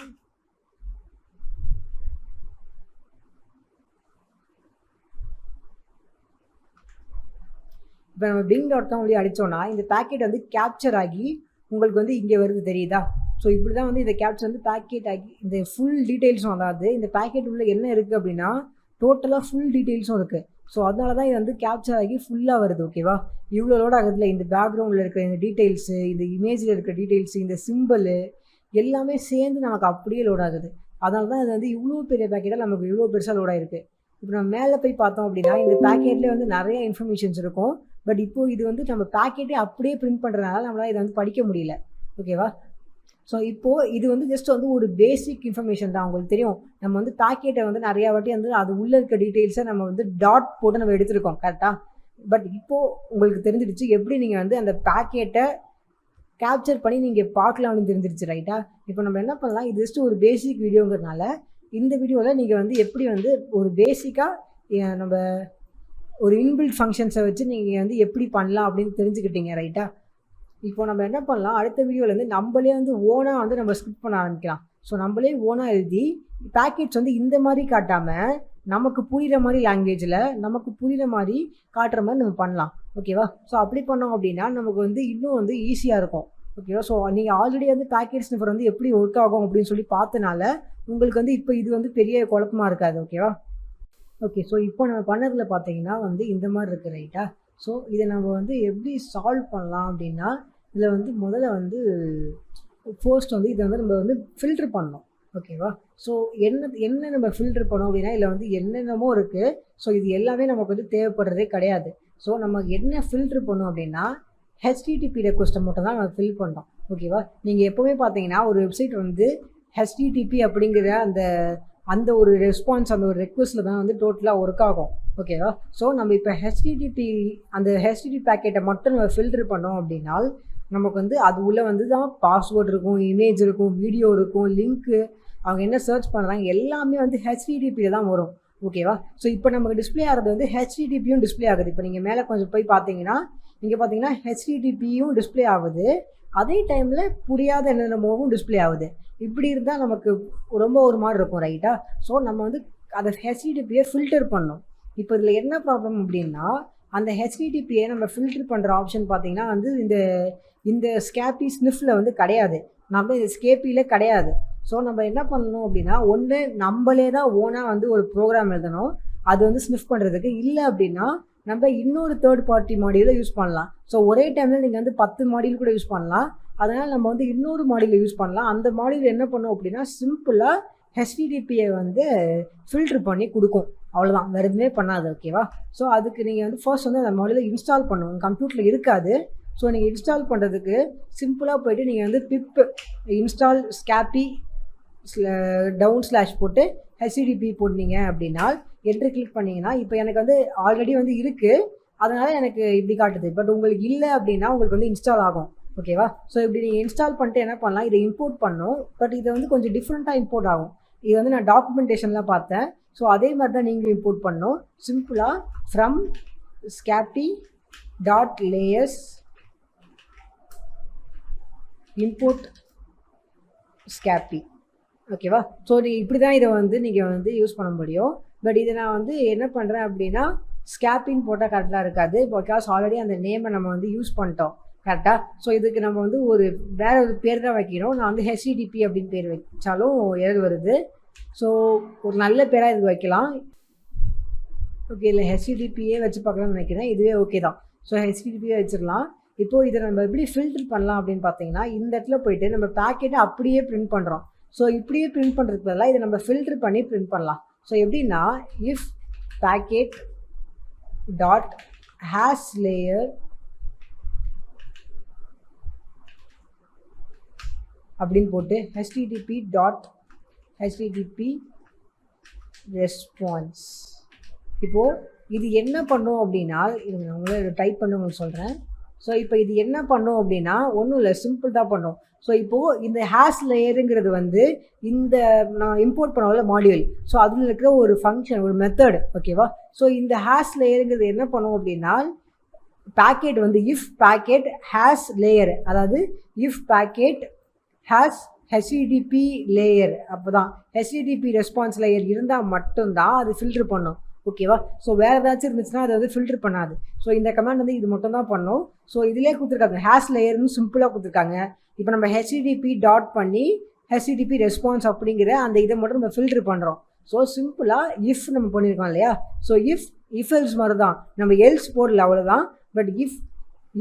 இப்போ நம்ம bing.com வழி அடித்தோன்னா இந்த பேக்கெட் வந்து கேப்சர் ஆகி உங்களுக்கு வந்து இங்கே வருது, தெரியுதா? ஸோ இப்படி தான் வந்து இந்த கேப்சர் வந்து பேக்கெட் ஆகி இந்த ஃபுல் டீட்டெயில்ஸும், அதாவது இந்த பேக்கெட் உள்ள என்ன இருக்குது அப்படின்னா டோட்டலாக ஃபுல் டீட்டெயில்ஸும் இருக்குது. ஸோ அதனால தான் இது வந்து கேப்சர் ஆகி ஃபுல்லாக வருது. ஓகேவா? இவ்வளோ லோட் ஆகுதுல இந்த பேக்ரவுண்டில் இருக்கிற இந்த டீட்டெயில்ஸு, இந்த இமேஜில் இருக்கிற டீட்டெயில்ஸு, இந்த சிம்பிள் எல்லாமே சேர்ந்து நமக்கு அப்படியே லோட் ஆகுது. அதனால தான் இது வந்து இவ்வளோ பெரிய பேக்கெட்டாக நமக்கு இவ்வளோ பெருசாக லோட் ஆகிருக்கு. இப்போ நம்ம மேலே போய் பார்த்தோம் அப்படின்னா இந்த பேக்கெட்லேயே வந்து நிறைய இன்ஃபர்மேஷன்ஸ் இருக்கும். பட் இப்போது இது வந்து நம்ம பேக்கெட்டே அப்படியே பிரிண்ட் பண்ணுறதுனால நம்மளால் இதை வந்து படிக்க முடியல. ஓகேவா? ஸோ இப்போது இது வந்து ஜஸ்ட் வந்து ஒரு பேசிக் இன்ஃபர்மேஷன் தான். உங்களுக்கு தெரியும் நம்ம வந்து பேக்கெட்டை வந்து நிறையா வாட்டி வந்து அது உள்ளே இருக்க டீட்டெயில்ஸை நம்ம வந்து டாட் போட்டு நம்ம எடுத்துருக்கோம். கரெக்டாக? பட் இப்போது உங்களுக்கு தெரிஞ்சிடுச்சு எப்படி நீங்கள் வந்து அந்த பேக்கெட்டை கேப்சர் பண்ணி நீங்கள் பார்க்கலாம்னு தெரிஞ்சிருச்சு. ரைட்டா? இப்போ நம்ம என்ன பண்ணலாம், இது ஜஸ்ட் ஒரு பேசிக் வீடியோங்கிறதுனால இந்த வீடியோவில் நீங்கள் வந்து எப்படி வந்து ஒரு பேசிக்காக நம்ம ஒரு இன்பில்ட் ஃபங்க்ஷன்ஸை வச்சு நீங்கள் வந்து எப்படி பண்ணலாம் அப்படின்னு தெரிஞ்சுக்கிட்டீங்க. ரைட்டா? இப்போ நம்ம என்ன பண்ணலாம், அடுத்த வீடியோலேருந்து நம்மளே வந்து ஓனாக வந்து நம்ம ஸ்கிரிப்ட் பண்ண ஆரம்பிக்கலாம். ஸோ நம்மளே ஓனாக எழுதி பேக்கெட்ஸ் வந்து இந்த மாதிரி காட்டாமல் நமக்கு புரிகிற மாதிரி லாங்குவேஜில் நமக்கு புரிகிற மாதிரி காட்டுற மாதிரி நம்ம பண்ணலாம். ஓகேவா? ஸோ அப்படி பண்ணோம் அப்படின்னா நமக்கு வந்து இன்னும் வந்து ஈஸியாக இருக்கும். ஓகேவா. ஸோ நீங்கள் ஆல்ரெடி வந்து பேக்கெட் ஸ்னிஃபர் வந்து எப்படி ஒர்க் ஆகும் அப்படின்னு சொல்லி பார்த்தனால உங்களுக்கு வந்து இப்போ இது வந்து பெரிய குழப்பமாக இருக்காது. ஓகேவா. ஓகே. ஸோ இப்போ நம்ம பண்ணதில் பார்த்தீங்கன்னா வந்து இந்த மாதிரி இருக்குது ரைட்டா. ஸோ இதை நம்ம வந்து எப்படி சால்வ் பண்ணலாம் அப்படின்னா, இதில் வந்து முதல்ல வந்து ஃபர்ஸ்ட் வந்து இதை வந்து நம்ம வந்து ஃபில்ட்ரு பண்ணணும். ஓகேவா. ஸோ என்ன நம்ம ஃபில்ட்ரு பண்ணோம் அப்படின்னா, இதில் வந்து என்னென்னமோ இருக்குது. ஸோ இது எல்லாமே நமக்கு வந்து தேவைப்படுறதே கிடையாது. ஸோ நம்ம என்ன ஃபில்ட்ரு பண்ணோம் அப்படின்னா, ஹெச்டிடிபி ரெக்வஸ்ட்டை மட்டும் தான் நம்ம ஃபில் பண்ணுறோம். ஓகேவா. நீங்கள் எப்போவுமே பார்த்தீங்கன்னா ஒரு வெப்சைட் வந்து ஹெச்டிடிபி அப்படிங்கிற அந்த ஒரு ரெஸ்பான்ஸ் அந்த ஒரு ரெக்வஸ்ட்டில் தான் வந்து டோட்டலாக ஒர்க் ஆகும். ஓகேவா. ஸோ நம்ம இப்போ அந்த ஹெச்டிடிபி பேக்கெட்டை மட்டும் நம்ம ஃபில்ட்ரு பண்ணோம் அப்படின்னா நமக்கு வந்து அது உள்ளே வந்து தான் பாஸ்வேர்ட் இருக்கும், இமேஜ் இருக்கும், வீடியோ இருக்கும், லிங்க்கு, அவங்க என்ன சர்ச் பண்ணுறாங்க எல்லாமே வந்து ஹெச்டிடிபியில் தான் வரும். ஓகேவா. ஸோ இப்போ நமக்கு டிஸ்பிளே ஆகிறது வந்து ஹெச்டிடிபியும் டிஸ்பிளே ஆகுது. இப்போ நீங்கள் மேலே கொஞ்சம் போய் பார்த்தீங்கன்னா இங்கே பார்த்தீங்கன்னா ஹெச்டிடிபியும் டிஸ்பிளே ஆகுது, அதே டைமில் புரியாத என்னென்னமோவும் டிஸ்பிளே ஆகுது. இப்படி இருந்தால் நமக்கு ரொம்ப ஒரு மாதிரி இருக்கும் ரைட்டா. ஸோ நம்ம வந்து அதை ஹெச்டிடிபியை ஃபில்டர் பண்ணணும். இப்போ இதில் என்ன ப்ராப்ளம் அப்படின்னா, அந்த ஹெச்டிடிபியை நம்ம ஃபில்டர் பண்ணுற ஆப்ஷன் பார்த்தீங்கன்னா வந்து இந்த ஸ்கேப்பி ஸ்னிஃபில் வந்து கிடையாது, நம்ம இந்த ஸ்கேப்பியில் கிடையாது. ஸோ நம்ம என்ன பண்ணணும் அப்படின்னா, ஒன்று நம்மளே தான் ஓனாக வந்து ஒரு ப்ரோக்ராம் எழுதணும் அது வந்து ஸ்னிஃப் பண்ணுறதுக்கு. இல்லை அப்படின்னா நம்ம இன்னொரு தேர்ட் பார்ட்டி மாடியூலை யூஸ் பண்ணலாம். ஸோ ஒரே டைமில் நீங்கள் வந்து 10 மாடியூல் கூட யூஸ் பண்ணலாம். அதனால் நம்ம வந்து இன்னொரு மாடியூலை யூஸ் பண்ணலாம். அந்த மாடியூல் என்ன பண்ணும் அப்படின்னா, சிம்பிளாக ஹெச்டிடிபியை வந்து ஃபில்ட்ரு பண்ணி கொடுக்கும். அவ்வளோதான், வேறு எதுவுமே பண்ணாது. ஓகேவா. ஸோ அதுக்கு நீங்கள் வந்து ஃபர்ஸ்ட் வந்து அந்த மாடியூலை இன்ஸ்டால் பண்ணணும். கம்ப்யூட்டரில் இருக்காது. ஸோ நீங்கள் இன்ஸ்டால் பண்ணுறதுக்கு சிம்பிளாக போய்ட்டு நீங்கள் வந்து பிப் இன்ஸ்டால் ஸ்கேப்பி / போட்டு ஹெச்டிடிபி போட்டிங்க அப்படின்னா என்ட்ரி கிளிக் பண்ணிங்கன்னா, இப்போ எனக்கு வந்து ஆல்ரெடி வந்து இருக்குது, அதனால் எனக்கு இப்படி காட்டுது. பட் உங்களுக்கு இல்லை அப்படின்னா உங்களுக்கு வந்து இன்ஸ்டால் ஆகும். ஓகேவா. ஸோ இப்படி நீங்கள் இன்ஸ்டால் பண்ணிட்டு என்ன பண்ணலாம், இதை இம்போர்ட் பண்ணணும். பட் இதை வந்து கொஞ்சம் டிஃப்ரெண்ட்டாக இம்போர்ட் ஆகும். இது வந்து நான் டாக்குமெண்டேஷன்லாம் பார்த்தேன். ஸோ அதே மாதிரி தான் நீங்களும் இம்போர்ட் பண்ணணும். சிம்பிளாக ஃப்ரம் scapy.layers import scapy. ஓகேவா. ஸோ நீங்கள் இப்படி தான் இதை வந்து நீங்கள் வந்து யூஸ் பண்ண முடியும். பட் இதை நான் வந்து என்ன பண்ணுறேன் அப்படின்னா, ஸ்கேப்பின்னு போட்டால் கரெக்டாக இருக்காது. பிகாஸ் ஆல்ரெடி அந்த நேமை நம்ம வந்து யூஸ் பண்ணிட்டோம் கரெக்டாக. ஸோ இதுக்கு நம்ம வந்து வேறு ஒரு பேர் தான் வைக்கணும். நான் வந்து ஹெச்டிடிபி அப்படின்னு பேர் வச்சாலும் எரர் வருது. ஸோ ஒரு நல்ல பேராக இதுக்கு வைக்கலாம். ஓகே. இல்லை ஹெச்டிடிபியே வச்சு பார்க்கலாம்னு நினைக்கிறேன். இதுவே ஓகே தான். ஸோ ஹெச்டிடிபியே வச்சிடலாம். இப்போது இதை நம்ம எப்படி ஃபில்டர் பண்ணலாம் அப்படின்னு பார்த்தீங்கன்னா, இந்த இடத்துல போய்ட்டு நம்ம பேக்கெட்டை அப்படியே பிரிண்ட் பண்ணுறோம். ஸோ இப்படியே பிரிண்ட் பண்ணுறதுக்கு பதிலாக இதை நம்ம ஃபில்டர் பண்ணி பிரிண்ட் பண்ணலாம். ஸோ எப்படின்னா, if packet dot hash layer அப்படின்னு போட்டு http ரெஸ்பான்ஸ். இப்போது இது என்ன பண்ணும் அப்படின்னா, இது நான் உங்களை டைப் பண்ண உங்களுக்கு சொல்கிறேன். ஸோ இப்போ இது என்ன பண்ணும் அப்படின்னா, ஒன்றும் இல்லை, சிம்பிள் தான் பண்ணும். ஸோ இப்போது இந்த ஹேஷ் லேயருங்கிறது வந்து இந்த நான் இம்போர்ட் பண்ணல மாடியூல். ஸோ அதில் இருக்கிற ஒரு ஃபங்க்ஷன், ஒரு மெத்தடு. ஓகேவா. ஸோ இந்த ஹேஷ் லேயருங்கிறது என்ன பண்ணும் அப்படின்னா, பேக்கெட் வந்து இஃப் பேக்கெட் ஹேஷ் லேயர், அதாவது if packet hash HTTP layer, அப்போ தான் ஹெச்டிடிபி ரெஸ்பான்ஸ் லேயர் இருந்தால் மட்டும்தான் அது ஃபில்டர் பண்ணும். ஓகேவா. ஸோ வேறு ஏதாச்சும் இருந்துச்சுன்னா அது வந்து ஃபில்டர் பண்ணாது. ஸோ இந்த கமெண்ட் வந்து இது மட்டும் தான் பண்ணும். ஸோ இதிலே கொடுத்துருக்காங்க ஹேஷ் லேயர்னு சிம்பிளாக கொடுத்துருக்காங்க. இப்போ நம்ம ஹெச்டிடிபி டாட் பண்ணி ஹெச்டிடிபி ரெஸ்பான்ஸ் அப்படிங்கிற அந்த இதை மட்டும் நம்ம ஃபில்டர் பண்ணுறோம். ஸோ சிம்பிளாக இஃப் நம்ம பண்ணியிருக்கோம் இல்லையா. ஸோ இஃப் எல்ஸ் மாதிரி தான், நம்ம எல்ஸ் போடல அவ்வளோதான். பட்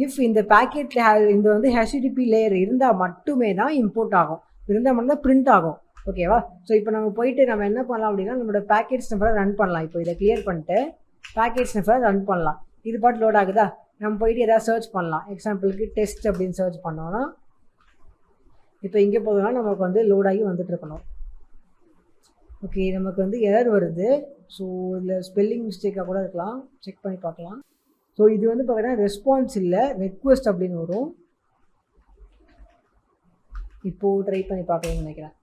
இஃப் இந்த பேக்கெட்டில் இந்த வந்து ஹெச்டிடிபி லேயர் இருந்தால் மட்டுமே தான் இம்போர்ட் ஆகும், இருந்தால் மட்டும்தான் பிரிண்ட் ஆகும். ஓகேவா. ஸோ இப்போ நம்ம போயிட்டு நம்ம என்ன பண்ணலாம் அப்படின்னா, நம்மளோட பேக்கெட் ஸ்னிஃபரை ரன் பண்ணலாம். இப்போ இதை கிளியர் பண்ணிட்டு பேக்கெட் ஸ்னிஃபரை ரன் பண்ணலாம். இது பாட்டு லோட் ஆகுதா, நம்ம போயிட்டு எதாவது சர்ச் பண்ணலாம். எக்ஸாம்பிளுக்கு டெஸ்ட் அப்படின்னு சர்ச் பண்ணோன்னா இப்போ இங்கே போதுனா நமக்கு வந்து லோட் ஆகி வந்துட்டு இருக்கணும். ஓகே. நமக்கு வந்து எரர் வருது. ஸோ இதில் ஸ்பெல்லிங் மிஸ்டேக்காக கூட இருக்கலாம், செக் பண்ணி பார்க்கலாம். ஸோ இது வந்து பார்த்தீங்கன்னா ரெஸ்பான்ஸ் இல்லை, ரெக்வெஸ்ட் அப்படின்னு வரும். இப்போது ட்ரை பண்ணி பார்க்கணும்னு நினைக்கிறேன்.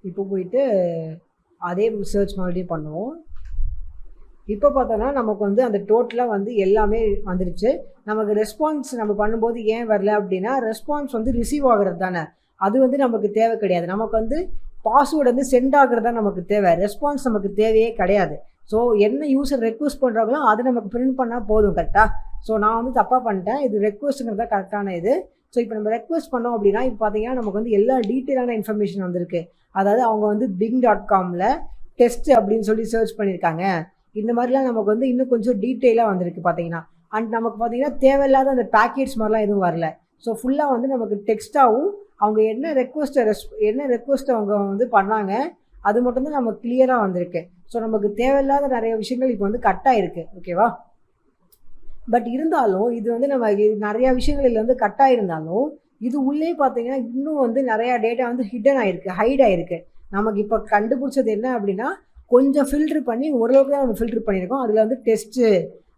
இப்போ போயிட்டு அதே சர்ச் மறுபடியும் பண்ணுவோம். இப்போ பார்த்தோன்னா நமக்கு வந்து அந்த டோட்டலாக வந்து எல்லாமே வந்துடுச்சு. நமக்கு ரெஸ்பான்ஸ் நம்ம பண்ணும்போது ஏன் வரல அப்படின்னா, ரெஸ்பான்ஸ் வந்து ரிசீவ் ஆகிறது தானே, அது வந்து நமக்கு தேவை கிடையாது. நமக்கு வந்து பாஸ்வேர்டு வந்து சென்ட் ஆகிறது தான் நமக்கு தேவை, ரெஸ்பான்ஸ் நமக்கு தேவையே கிடையாது. ஸோ என்ன யூசர் ரெக்வஸ்ட் பண்ணுறாங்களோ அதை நமக்கு பிரிண்ட் பண்ணால் போதும் கரெக்டாக. ஸோ நான் வந்து தப்பாக பண்ணிட்டேன், இது ரெக்வஸ்ட்டுங்கிறது தான் கரெக்டான இது. ஸோ இப்போ நம்ம ரெக்வஸ்ட் பண்ணோம் அப்படின்னா இப்போ பார்த்தீங்கன்னா நமக்கு வந்து எல்லா டீட்டெயிலான இன்ஃபர்மேஷன் வந்திருக்கு. அதாவது அவங்க வந்து bing.comல டெஸ்ட் அப்படின்னு சொல்லி சர்ச் பண்ணியிருக்காங்க. இந்த மாதிரிலாம் நமக்கு வந்து இன்னும் கொஞ்சம் டீட்டெயிலாக வந்திருக்கு பார்த்தீங்கன்னா. அண்ட் நமக்கு பார்த்தீங்கன்னா தேவையில்லாத அந்த பேக்கேஜ் மாதிரிலாம் எதுவும் வரல. ஸோ ஃபுல்லாக வந்து நமக்கு டெக்ஸ்ட்டாகவும் அவங்க என்ன ரெக்வஸ்ட்டை அவங்க வந்து பண்ணாங்க அது மட்டும்தான் நமக்கு கிளியராக வந்திருக்கு. ஸோ நமக்கு தேவையில்லாத நிறைய விஷயங்கள் இப்போ வந்து கட் ஆகிருக்கு. ஓகேவா. பட் இருந்தாலும் இது வந்து நம்ம நிறையா விஷயங்கள் இதில் வந்து கட் ஆகிருந்தாலும் இது உள்ளே பார்த்தீங்கன்னா இன்னும் வந்து நிறையா டேட்டா வந்து ஹைட் ஆகிருக்கு. நமக்கு இப்போ கண்டுபிடிச்சது என்ன அப்படின்னா கொஞ்சம் ஃபில்ட்ரு பண்ணி ஓரளவுக்கு தான் நம்ம ஃபில்ட்ரு பண்ணியிருக்கோம். அதில் வந்து டெஸ்ட்டு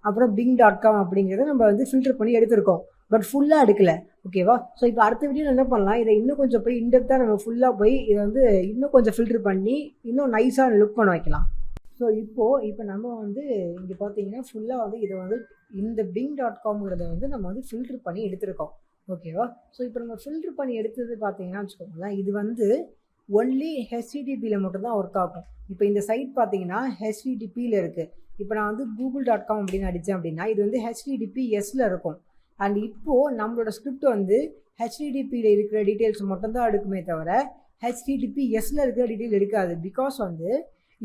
அப்புறம் bing.com அப்படிங்கிறத நம்ம வந்து ஃபில்ட்ரு பண்ணி எடுத்திருக்கோம். பட் ஃபுல்லாக எடுக்கலை. ஓகேவா. ஸோ இப்போ அடுத்த வீடியோவில் என்ன பண்ணலாம், இதை இன்னும் கொஞ்சம் போய் இன்டெப்த்தாக நம்ம ஃபுல்லாக போய் இதை வந்து இன்னும் கொஞ்சம் ஃபில்ட்ரு பண்ணி இன்னும் நைஸாக லுக் பண்ண வைக்கலாம். ஸோ இப்போ நம்ம வந்து இங்கே பார்த்தீங்கன்னா ஃபுல்லாக வந்து இதை வந்து இந்த bing.comங்கிறத வந்து நம்ம வந்து ஃபில்ட்ரு பண்ணி எடுத்திருக்கோம். ஓகேவா. ஸோ இப்போ நம்ம ஃபில்ட்ரு பண்ணி எடுத்தது பார்த்தீங்கன்னா வச்சுக்கோங்களேன், இது வந்து ஒன்லி ஹெச்டிடிபியில் மட்டும்தான் ஒர்க் ஆகும். இப்போ இந்த சைட் பார்த்தீங்கன்னா ஹெச்டிடிபியில் இருக்குது. இப்போ நான் வந்து google.com அப்படின்னு அடித்தேன் அப்படின்னா இது வந்து HTTPSல இருக்கும். அண்ட் இப்போது நம்மளோட ஸ்கிரிப்ட் வந்து ஹெச்டிடிபியில் இருக்கிற டீட்டெயில்ஸ் மட்டும்தான் எடுக்குமே தவிர HTTPSல இருக்கிற டீட்டெயில் எடுக்காது. பிகாஸ் வந்து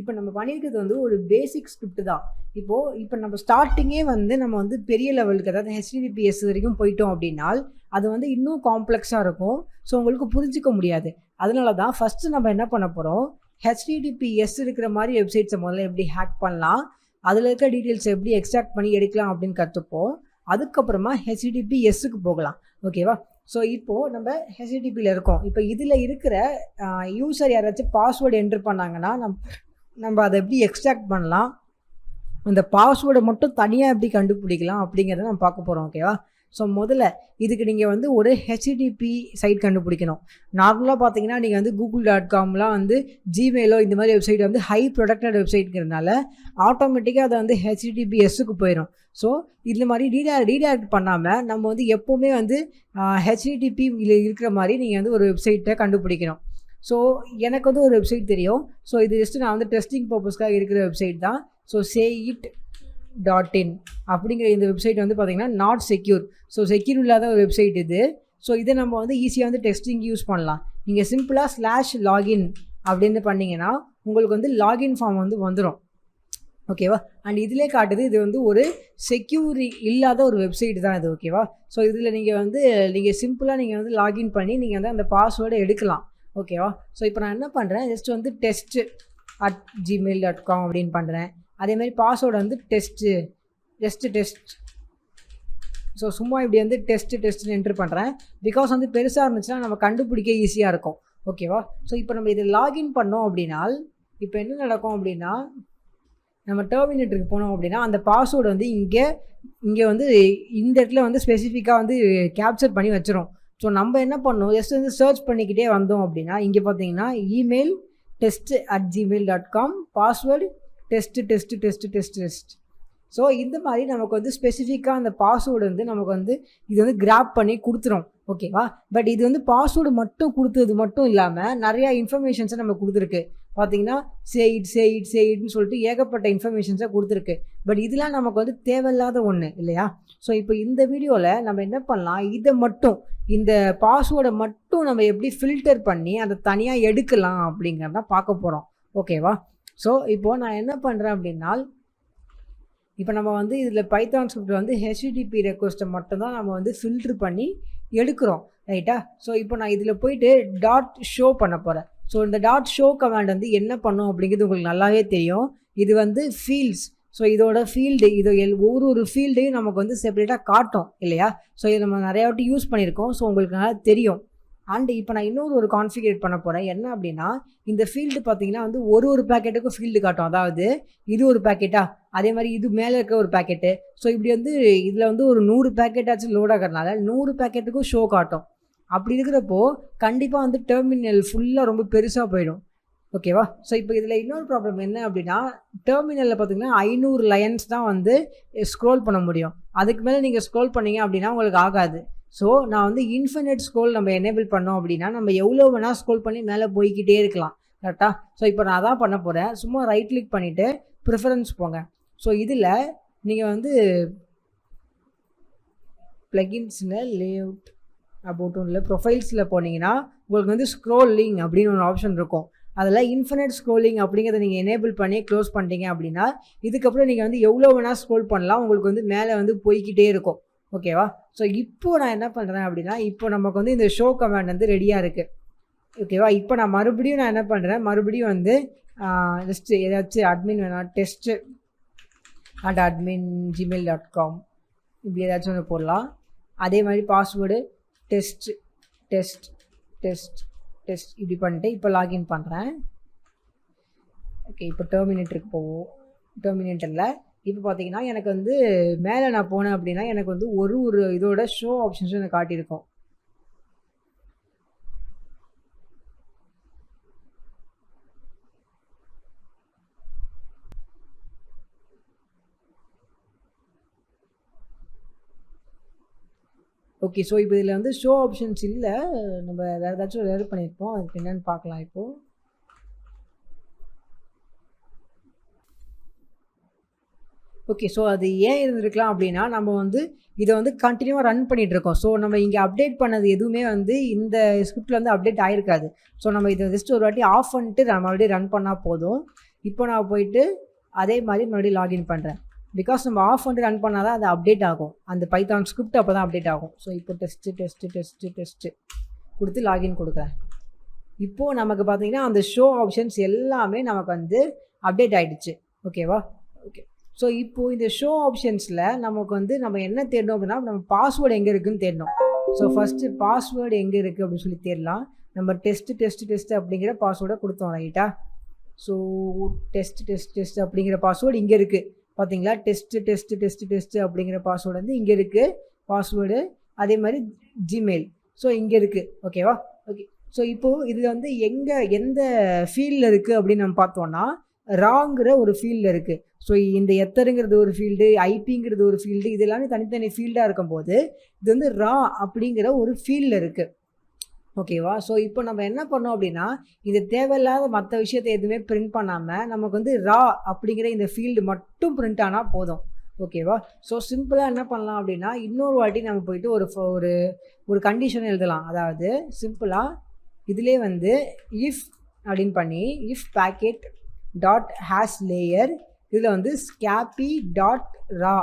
இப்போ நம்ம பண்ணியிருக்கிறது வந்து ஒரு பேசிக் ஸ்கிரிப்ட் தான். இப்போ நம்ம ஸ்டார்டிங்கே வந்து நம்ம வந்து பெரிய லெவலுக்கு அதாவது HTTPS வரைக்கும் போயிட்டோம் அப்படின்னா அது வந்து இன்னும் காம்ப்ளெக்ஸாக இருக்கும். ஸோ உங்களுக்கு புரிஞ்சிக்க முடியாது. அதனால தான் ஃபஸ்ட்டு நம்ம என்ன பண்ண போகிறோம், HTTPS இருக்கிற மாதிரி வெப்சைட்ஸை முதல்ல எப்படி ஹேக் பண்ணலாம், அதில் இருக்க டீட்டெயில்ஸ் எப்படி எக்ஸ்ட்ராக்ட் பண்ணி எடுக்கலாம் அப்படின்னு கற்றுப்போம். அதுக்கப்புறமா HTTPSக்கு போகலாம். ஓகேவா. ஸோ இப்போது நம்ம HTTPயில் இருக்கோம். இப்போ இதில் இருக்கிற யூசர் யாராச்சும் பாஸ்வேர்டு என்ட்ரு பண்ணாங்கன்னா நம்ம அதை எப்படி எக்ஸ்ட்ராக்ட் பண்ணலாம், அந்த பாஸ்வேர்டை மட்டும் தனியாக எப்படி கண்டுபிடிக்கலாம் அப்படிங்கிறத நம்ம பார்க்க போகிறோம். ஓகேவா. ஸோ முதல்ல இதுக்கு நீங்கள் வந்து ஒரு HTTP சைட் கண்டுபிடிக்கணும். நார்மலாக பார்த்தீங்கன்னா நீங்கள் வந்து google.comலாம் வந்து ஜிமெயிலோ இந்த மாதிரி வெப்சைட் வந்து ஹை ப்ரொடக்டட் வெப்சைட்டுங்கிறதுனால ஆட்டோமேட்டிக்காக அதை வந்து HTTPSக்கு போயிடும். ஸோ இந்த மாதிரி ரீடைரக்ட் பண்ணாமல் நம்ம வந்து எப்போவுமே வந்து HTTP இருக்கிற மாதிரி நீங்கள் வந்து ஒரு வெப்சைட்டை கண்டுபிடிக்கணும். ஸோ எனக்கு வந்து ஒரு வெப்சைட் தெரியும். ஸோ இது ஜஸ்ட்டு நான் வந்து டெஸ்டிங் பர்பஸ்க்காக இருக்கிற வெப்சைட் தான். ஸோ sayit.in அப்படிங்கிற இந்த வெப்சைட் வந்து பார்த்திங்கன்னா நாட் செக்யூர். ஸோ செக்யூர் இல்லாத ஒரு வெப்சைட் இது. ஸோ இதை நம்ம வந்து ஈஸியாக வந்து டெஸ்டிங் யூஸ் பண்ணலாம். நீங்கள் சிம்பிளாக /login அப்படின்னு பண்ணிங்கன்னா உங்களுக்கு வந்து லாகின் ஃபார்ம் வந்து வந்துடும். ஓகேவா. அண்ட் இதிலே காட்டுது இது வந்து ஒரு செக்யூர் இல்லாத ஒரு வெப்சைட் தான் இது. ஓகேவா. ஸோ இதில் நீங்கள் சிம்பிளாக நீங்கள் வந்து லாகின் பண்ணி நீங்கள் வந்து அந்த பாஸ்வேர்டை எடுக்கலாம். ஓகேவா. ஸோ இப்போ நான் என்ன பண்ணுறேன், ஜஸ்ட் வந்து test@gmail.com அப்படின்னு பண்ணுறேன். அதேமாதிரி பாஸ்வேர்டு வந்து டெஸ்ட். ஸோ சும்மா இப்படி வந்து டெஸ்ட்னு என்ட்ரு பண்ணுறேன். பிகாஸ் வந்து பெருசாக இருந்துச்சுன்னா நம்ம கண்டுபிடிக்க ஈஸியாக இருக்கும். ஓகேவா. ஸோ இப்போ நம்ம இதை லாகின் பண்ணோம் அப்படின்னா இப்போ என்ன நடக்கும் அப்படின்னா நம்ம டெர்மினேட்டருக்கு போனோம் அப்படின்னா அந்த பாஸ்வேர்டு வந்து இங்கே வந்து இந்த இடத்துல வந்து ஸ்பெசிஃபிக்காக வந்து கேப்சர் பண்ணி வச்சிரும். ஸோ நம்ம என்ன பண்ணோம், ஜஸ்ட் வந்து சர்ச் பண்ணிக்கிட்டே வந்தோம் அப்படின்னா இங்கே பார்த்தீங்கன்னா email test@gmail.com password test. So இந்த மாதிரி நமக்கு வந்து ஸ்பெசிஃபிக்காக அந்த பாஸ்வேர்டு வந்து நமக்கு வந்து இது வந்து கிராப் பண்ணி கொடுத்துரும். ஓகேவா. பட் இது வந்து பாஸ்வேர்டு மட்டும் கொடுத்தது மட்டும் இல்லாமல் நிறையா இன்ஃபர்மேஷன்ஸை நம்ம கொடுத்துருக்கு. பார்த்தீங்கன்னா சேயிட்னு சொல்லிட்டு ஏகப்பட்ட இன்ஃபர்மேஷன்ஸை கொடுத்துருக்கு. பட் இதெல்லாம் நமக்கு வந்து தேவையில்லாத ஒன்று இல்லையா. ஸோ இப்போ இந்த வீடியோவில் நம்ம என்ன பண்ணலாம், இந்த பாஸ்வேர்டை மட்டும் நம்ம எப்படி ஃபில்டர் பண்ணி அதை தனியாக எடுக்கலாம் அப்படிங்கிறத பார்க்க போகிறோம். ஓகேவா. ஸோ இப்போது நான் என்ன பண்ணுறேன் அப்படின்னா இப்போ நம்ம வந்து இதில் பைத்தான் ஸ்கிரிப்ட் வந்து HTTP ரெக்வஸ்ட்டை மட்டும்தான் நம்ம வந்து ஃபில்ட்ரு பண்ணி எடுக்கிறோம். ரைட்டா. ஸோ இப்போ நான் இதில் போயிட்டு .show பண்ண போகிறேன். ஸோ இந்த .show கமாண்ட் வந்து என்ன பண்ணும் அப்படிங்கிறது உங்களுக்கு நல்லாவே தெரியும். இது வந்து ஃபீல்ட்ஸ். ஸோ இதோட ஃபீல்டு ஒவ்வொரு ஃபீல்டையும் நமக்கு வந்து செப்பரேட்டாக காட்டும் இல்லையா. ஸோ இதை நம்ம நிறையா வாட்டி யூஸ் பண்ணியிருக்கோம். ஸோ உங்களுக்கு நல்லா தெரியும். அண்ட் இப்போ நான் இன்னொரு கான்ஃபிகரேட் பண்ண போகிறேன். என்ன அப்படின்னா இந்த ஃபீல்டு பார்த்தீங்கன்னா வந்து ஒரு பேக்கெட்டுக்கும் ஃபீல்டு காட்டும். அதாவது இது ஒரு பேக்கெட்டா, அதே மாதிரி இது மேலே இருக்க ஒரு பேக்கெட்டு. ஸோ இப்படி வந்து இதில் வந்து ஒரு 100 பேக்கெட்டாச்சும் லோட் ஆகிறதுனால 100 பேக்கெட்டுக்கும் ஷோ காட்டும். அப்படி இருக்கிறப்போ கண்டிப்பாக வந்து டெர்மினல் ஃபுல்லாக ரொம்ப பெருசாக போயிடும். ஓகேவா. ஸோ இப்போ இதில் இன்னொரு ப்ராப்ளம் என்ன அப்படின்னா டெர்மினலில் பார்த்தீங்கன்னா 500 லைன்ஸ் தான் வந்து ஸ்க்ரோல் பண்ண முடியும். அதுக்கு மேலே நீங்கள் ஸ்க்ரோல் பண்ணீங்க அப்படின்னா உங்களுக்கு ஆகாது. ஸோ நான் வந்து இன்ஃபினிட் ஸ்க்ரோல் நம்ம எனேபிள் பண்ணோம் அப்படின்னா நம்ம எவ்வளோ வேணால் ஸ்க்ரோல் பண்ணி மேலே போய்கிட்டே இருக்கலாம். கரெக்டாக. ஸோ இப்போ நான் அதான் பண்ண போகிறேன். சும்மா ரைட் கிளிக் பண்ணிவிட்டு ப்ரிஃபரன்ஸ் போங்க. ஸோ இதில் நீங்கள் வந்து ப்ளகின்ஸில் லேஅவுட் அபவுட்டும் இல்லை ப்ரொஃபைல்ஸில் போனீங்கன்னா உங்களுக்கு வந்து ஸ்க்ரோலிங் அப்படின்னு ஒரு ஆப்ஷன் இருக்கும். அதில் இன்ஃபினிட் ஸ்க்ரோலிங் அப்படிங்கிறத நீங்கள் எனேபிள் பண்ணி க்ளோஸ் பண்ணிட்டீங்க அப்படின்னா இதுக்கப்புறம் நீங்கள் வந்து எவ்வளோ வேணால் ஸ்க்ரோல் பண்ணலாம். உங்களுக்கு வந்து மேலே வந்து போய்கிட்டே இருக்கும். ஓகேவா. ஸோ இப்போது நான் என்ன பண்ணுறேன் அப்படின்னா இப்போ நமக்கு வந்து இந்த ஷோ கமாண்ட் வந்து ரெடியாக இருக்குது. ஓகேவா. இப்போ நான் மறுபடியும் என்ன பண்ணுறேன், மறுபடியும் வந்து ஜஸ்ட்டு ஏதாச்சும் அட்மின் வேணாம் test@admin@gmail.com இப்படி ஏதாச்சும் ஒன்று போடலாம். அதே மாதிரி பாஸ்வேர்டு டெஸ்ட் இப்படி பண்ணிட்டு இப்போ லாகின் பண்ணுறேன். ஓகே. இப்போ டெர்மினேட்டருக்கு போவோம். டெர்மினேட்டரில் இப்போ பார்த்தீங்கன்னா எனக்கு வந்து மேலே நான் போனேன் அப்படின்னா எனக்கு வந்து ஒரு இதோட ஷோ ஆப்ஷன்ஸும் எனக்கு காட்டியிருக்கோம். ஓகே. ஸோ இப்போ இதில் வந்து ஷோ ஆப்ஷன்ஸ் இல்லை, நம்ம வேறு ஏதாச்சும் ரெடி பண்ணியிருப்போம். அதுக்கு என்னென்னு பார்க்கலாம் இப்போது. ஓகே. ஸோ அது ஏன் இருந்திருக்கலாம் அப்படின்னா நம்ம வந்து இதை வந்து கண்டினியூவாக ரன் பண்ணிகிட்ருக்கோம். ஸோ நம்ம இங்கே அப்டேட் பண்ணது எதுவுமே வந்து இந்த ஸ்கிரிப்டில் வந்து அப்டேட் ஆகிருக்காது. ஸோ நம்ம இதை ஜஸ்ட் ஒரு வாட்டி ஆஃப் பண்ணிட்டு நம்ம மறுபடியும் ரன் பண்ணால் போதும். இப்போ நான் போயிட்டு அதே மாதிரி மறுபடியும் லாகின் பண்ணுறேன். பிகாஸ் நம்ம ஆஃப் பண்ணிட்டு ரன் பண்ணால் தான் அது அப்டேட் ஆகும். அந்த பைத்தான் ஸ்கிரிப்ட் அப்போ தான் அப்டேட் ஆகும். ஸோ இப்போ டெஸ்ட்டு கொடுத்து லாகின் கொடுக்குறேன். இப்போது நமக்கு பார்த்தீங்கன்னா அந்த ஷோ ஆப்ஷன்ஸ் எல்லாமே நமக்கு வந்து அப்டேட் ஆகிடுச்சு. ஓகேவா. ஓகே. ஸோ இப்போது இந்த ஷோ ஆப்ஷன்ஸில் நமக்கு வந்து நம்ம என்ன தேடணும் அப்படின்னா நம்ம பாஸ்வேர்டு எங்கே இருக்குதுன்னு தேடணும். ஸோ ஃபஸ்ட்டு பாஸ்வேர்டு எங்கே இருக்குது அப்படின்னு சொல்லி தேடலாம். நம்ம டெஸ்ட் அப்படிங்கிற பாஸ்வேர்டை கொடுத்தோம். ரைட்டா. ஸோ டெஸ்ட் அப்படிங்கிற பாஸ்வேர்டு இங்கே இருக்குது. பார்த்தீங்களா. டெஸ்ட் அப்படிங்கிற பாஸ்வேர்டு வந்து இங்கே இருக்குது பாஸ்வேர்டு. அதே மாதிரி ஜிமெயில் ஸோ இங்கே இருக்குது. ஓகேவா. ஓகே. ஸோ இப்போது இதில் வந்து எந்த ஃபீல்டில் இருக்குது அப்படின்னு நம்ம பார்த்தோன்னா ராங்கிற ஒரு ஃபீல்டில் இருக்குது. ஸோ இந்த எத்தருங்கிறது ஒரு ஃபீல்டு, ஐபிங்கிறது ஒரு ஃபீல்டு, இது எல்லாமே தனித்தனி ஃபீல்டாக இருக்கும்போது இது வந்து ரா அப்படிங்கிற ஒரு ஃபீல்டில் இருக்குது. ஓகேவா. ஸோ இப்போ நம்ம என்ன பண்ணோம் அப்படின்னா இது தேவையில்லாத மற்ற விஷயத்தை எதுவுமே பிரிண்ட் பண்ணாமல் நமக்கு வந்து ரா அப்படிங்கிற இந்த ஃபீல்டு மட்டும் பிரிண்ட் ஆனால் போதும். ஓகேவா. ஸோ சிம்பிளாக என்ன பண்ணலாம் அப்படின்னா இன்னொரு வாட்டி நம்ம போயிட்டு ஒரு கண்டிஷன் எழுதலாம். அதாவது சிம்பிளாக இதிலே வந்து இஃப் அப்படின்னு பண்ணி if packet dot hash layer இதில் வந்து ஸ்கேப்பி டாட் ரா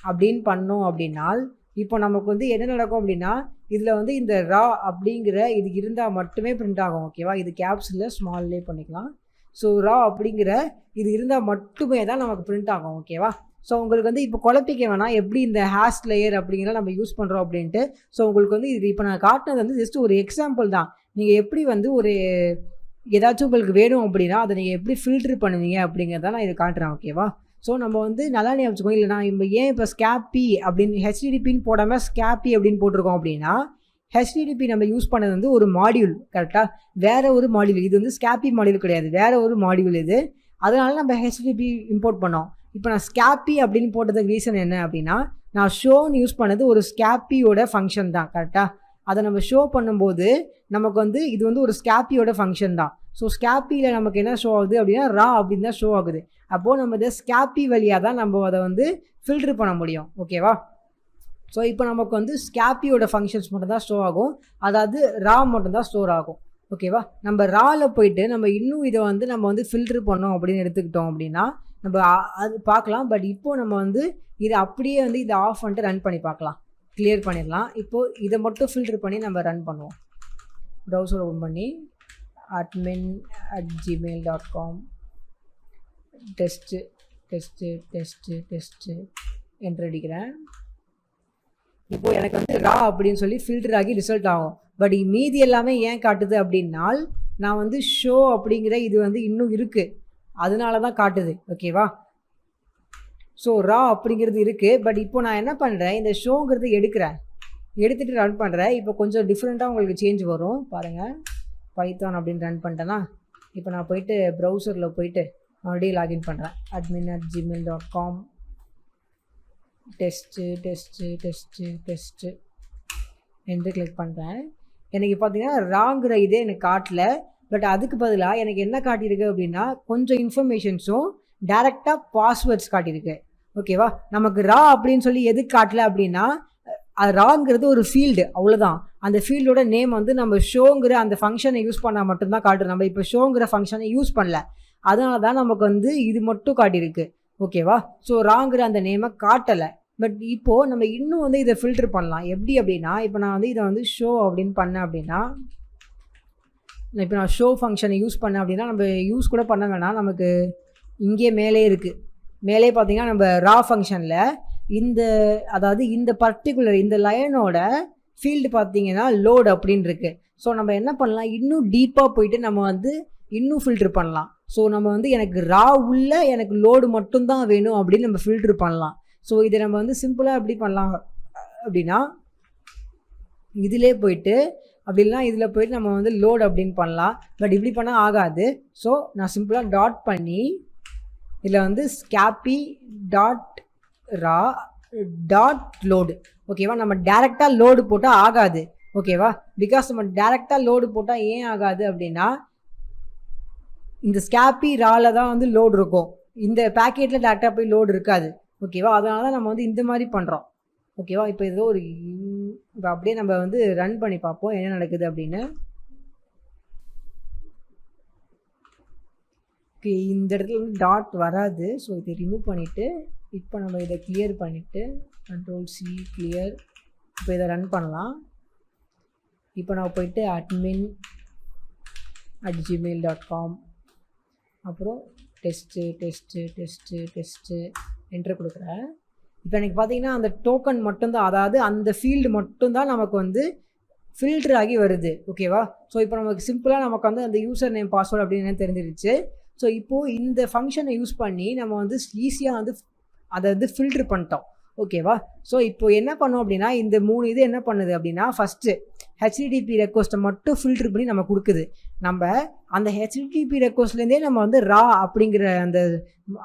அப்படின்னு பண்ணோம் அப்படின்னால் இப்போ நமக்கு வந்து என்ன நடக்கும் அப்படின்னா இதில் வந்து இந்த ரா அப்படிங்கிற இது இருந்தால் மட்டுமே பிரிண்ட் ஆகும். ஓகேவா. இது கேப்ஸில் ஸ்மால்லே பண்ணிக்கலாம். ஸோ ரா அப்படிங்கிற இது இருந்தால் மட்டுமே தான் நமக்கு பிரிண்ட் ஆகும். ஓகேவா. ஸோ உங்களுக்கு வந்து இப்போ குழப்பிக்க வேணாம் எப்படி இந்த ஹேஷ் லேயர் அப்படிங்கிற நம்ம யூஸ் பண்ணுறோம் அப்படின்ட்டு. ஸோ உங்களுக்கு வந்து இது இப்போ நான் காட்டினது வந்து ஜஸ்ட் ஒரு எக்ஸாம்பிள் தான். நீங்கள் எப்படி வந்து ஏதாச்சும் உங்களுக்கு வேணும் அப்படின்னா அதை நீங்கள் எப்படி ஃபில்ட்ரு பண்ணுவீங்க அப்படிங்கிறத நான் இது காட்டுறேன். ஓகேவா. ஸோ நம்ம வந்து நல்லா ஞாபகம் இல்லைனா இப்போ ஸ்கேப்பி அப்படின்னு ஹெச்டிடிபின்னு போடாமல் ஸ்கேப்பி அப்படின்னு போட்டிருக்கோம் அப்படின்னா ஹெச்டிடிபி நம்ம யூஸ் பண்ணது வந்து ஒரு மாடியூல். கரெக்டாக. வேறு ஒரு மாடியூல். இது வந்து ஸ்கேப்பி மாடியூல் கிடையாது, வேறு ஒரு மாடியூல் இது. அதனால நம்ம ஹெச்டிடிபி இம்போர்ட் பண்ணோம். இப்போ நான் ஸ்கேப்பி அப்படின்னு போட்டதுக்கு ரீசன் என்ன அப்படின்னா நான் ஷோன்னு யூஸ் பண்ணது ஒரு ஸ்கேப்பியோட ஃபங்க்ஷன் தான். கரெக்டாக. அதை நம்ம ஷோ பண்ணும்போது நமக்கு வந்து இது வந்து ஒரு ஸ்கேப்பியோட ஃபங்க்ஷன் தான். ஸோ ஸ்கேப்பியில் நமக்கு என்ன ஷோ ஆகுது அப்படின்னா ரா அப்படின்னு தான் ஷோ ஆகுது. அப்போது நம்ம இதை ஸ்கேப்பி வழியாக தான் நம்ம அதை வந்து ஃபில்ட்ரு பண்ண முடியும். ஓகேவா. ஸோ இப்போ நமக்கு வந்து ஸ்கேப்பியோட ஃபங்க்ஷன்ஸ் மட்டும்தான் ஸ்டோர் ஆகும், அதாவது ரா மட்டும்தான் ஸ்டோர் ஆகும். ஓகேவா. நம்ம ராவில் போயிட்டு நம்ம இன்னும் இதை வந்து நம்ம வந்து ஃபில்ட்ரு பண்ணோம் அப்படின்னு எடுத்துக்கிட்டோம் அப்படின்னா நம்ம அது பார்க்கலாம். பட் இப்போது நம்ம வந்து இதை அப்படியே வந்து இதை ஆஃப் பண்ணிட்டு ரன் பண்ணி பார்க்கலாம். கிளியர் பண்ணிடலாம். இப்போது இதை மட்டும் ஃபில்ட்ரு பண்ணி நம்ம ரன் பண்ணுவோம். ப்ரௌசர் ஓப்பன் பண்ணி admin@gmail.com டெஸ்ட்டு என்ட்ரு அடிக்கிறேன். இப்போது எனக்கு வந்து ரா அப்படின்னு சொல்லி ஃபில்டர் ஆகி ரிசல்ட் ஆகும். பட் மீதி எல்லாமே ஏன் காட்டுது அப்படின்னால் நான் வந்து ஷோ அப்படிங்கிற இது வந்து இன்னும் இருக்குது, அதனால தான் காட்டுது. ஓகேவா. ஸோ ரா அப்படிங்கிறது இருக்குது. பட் இப்போ நான் என்ன பண்ணுறேன், இந்த ஷோங்கிறது எடுத்துகிட்டு ரன் பண்ணுறேன். இப்போ கொஞ்சம் டிஃப்ரெண்ட்டாக உங்களுக்கு சேஞ்ச் வரும் பாருங்கள். பைத்தான் அப்படின்னு ரன் பண்ணிட்டேன்னா இப்போ நான் போயிட்டு ப்ரௌசரில் போயிட்டு மறுபடியும் லாகின் பண்ணுறேன். admin@gmail.com டெஸ்ட்டு என்று கிளிக் பண்ணுறேன். எனக்கு பார்த்தீங்கன்னா ராங்கிற இதே எனக்கு காட்டல. பட் அதுக்கு பதிலாக எனக்கு என்ன காட்டியிருக்கு அப்படின்னா கொஞ்சம் இன்ஃபர்மேஷன்ஸும் டேரெக்டாக பாஸ்வேர்ட்ஸ் காட்டியிருக்கு. ஓகேவா? நமக்கு ரா அப்படின்னு சொல்லி எதுக்கு காட்டல அப்படின்னா அது ராங்கிறது ஒரு ஃபீல்டு, அவ்வளோதான். அந்த ஃபீல்டோட நேம் வந்து நம்ம ஷோங்கிற அந்த ஃபங்க்ஷனை யூஸ் பண்ணால் மட்டும்தான் காட்டுறோம். நம்ம இப்போ ஷோங்கிற ஃபங்க்ஷனை யூஸ் பண்ணல, அதனால தான் நமக்கு வந்து இது மட்டும் காட்டியிருக்கு. ஓகேவா? ஸோ ராங்கிற அந்த நேமை காட்டலை. பட் இப்போது நம்ம இன்னும் வந்து இதை ஃபில்டர் பண்ணலாம். எப்படி அப்படின்னா இப்போ நான் வந்து இதை வந்து ஷோ அப்படின்னு பண்ணேன் அப்படின்னா இப்போ நான் ஷோ ஃபங்க்ஷனை யூஸ் பண்ணேன் அப்படின்னா நம்ம யூஸ் கூட பண்ண வேணாம், நமக்கு இங்கே மேலே இருக்குது. மேலே பார்த்தீங்கன்னா நம்ம ரா ஃபங்க்ஷனில் அதாவது இந்த பர்டிகுலர் இந்த லைனோட ஃபீல்டு பார்த்தீங்கன்னா லோடு அப்படின்னு இருக்குது. ஸோ நம்ம என்ன பண்ணலாம், இன்னும் டீப்பாக போயிட்டு நம்ம வந்து இன்னும் ஃபில்ட்ரு பண்ணலாம். ஸோ நம்ம வந்து எனக்கு ரா உள்ள எனக்கு லோடு மட்டும்தான் வேணும் அப்படின்னு நம்ம ஃபில்ட்ரு பண்ணலாம். ஸோ இதை நம்ம வந்து சிம்பிளாக எப்படி பண்ணலாம் அப்படின்னா இதிலே போயிட்டு அப்படின்னா இதில் போயிட்டு நம்ம வந்து லோடு அப்படின்னு பண்ணலாம். பட் இப்படி பண்ணால் ஆகாது. ஸோ நான் சிம்பிளாக டாட் பண்ணி இதில் வந்து ஸ்கேப்பி டாட் ரா டாட் லோடு. ஓகேவா? நம்ம டேரெக்டாக லோடு போட்டால் ஆகாது. ஓகேவா? பிகாஸ் நம்ம டேரெக்டாக லோடு போட்டால் ஏன் ஆகாது அப்படின்னா இந்த ஸ்கேப்பி ராவில் தான் வந்து லோடு இருக்கும், இந்த பேக்கெட்டில் டேரெக்டாக போய் லோடு இருக்காது. ஓகேவா? அதனால தான் நம்ம வந்து இந்த மாதிரி பண்ணுறோம். ஓகேவா? இப்போ ஏதோ இப்போ அப்படியே நம்ம வந்து ரன் பண்ணி பார்ப்போம் என்ன நடக்குது அப்படின்னு. ஓகே, இந்த இடத்துல வந்து டாட் வராது. ஸோ இதை ரிமூவ் பண்ணிவிட்டு இப்போ நம்ம இதை கிளியர் பண்ணிவிட்டு Ctrl+C கிளியர். இப்போ இதை ரன் பண்ணலாம். இப்போ நான் போயிட்டு admin@gmail.com அப்புறம் டெஸ்ட்டு என்ட்ரு கொடுக்குறேன். இப்போ எனக்கு பார்த்தீங்கன்னா அந்த டோக்கன் மட்டும்தான், அதாவது அந்த ஃபீல்டு மட்டும்தான் நமக்கு வந்து ஃபில்டர் ஆகி வருது. ஓகேவா? ஸோ இப்போ நமக்கு சிம்பிளாக நமக்கு வந்து அந்த யூசர் நேம் பாஸ்வேர்டு அப்படின்னு தெரிஞ்சிருச்சு. ஸோ இப்போது இந்த ஃபங்க்ஷனை யூஸ் பண்ணி நம்ம வந்து ஈஸியாக வந்து அதை வந்து ஃபில்ட்ரு பண்ணிட்டோம். ஓகேவா? ஸோ இப்போது என்ன பண்ணோம் அப்படின்னா இந்த 3 இது என்ன பண்ணுது அப்படின்னா ஃபஸ்ட்டு ஹெச்டிடிபி ரெக்வஸ்ட்டை மட்டும் ஃபில்ட்ரு பண்ணி நம்ம கொடுக்குது. நம்ம அந்த ஹெச்டிடிபி ரெக்வஸ்ட்லேருந்தே நம்ம வந்து ரா அப்படிங்கிற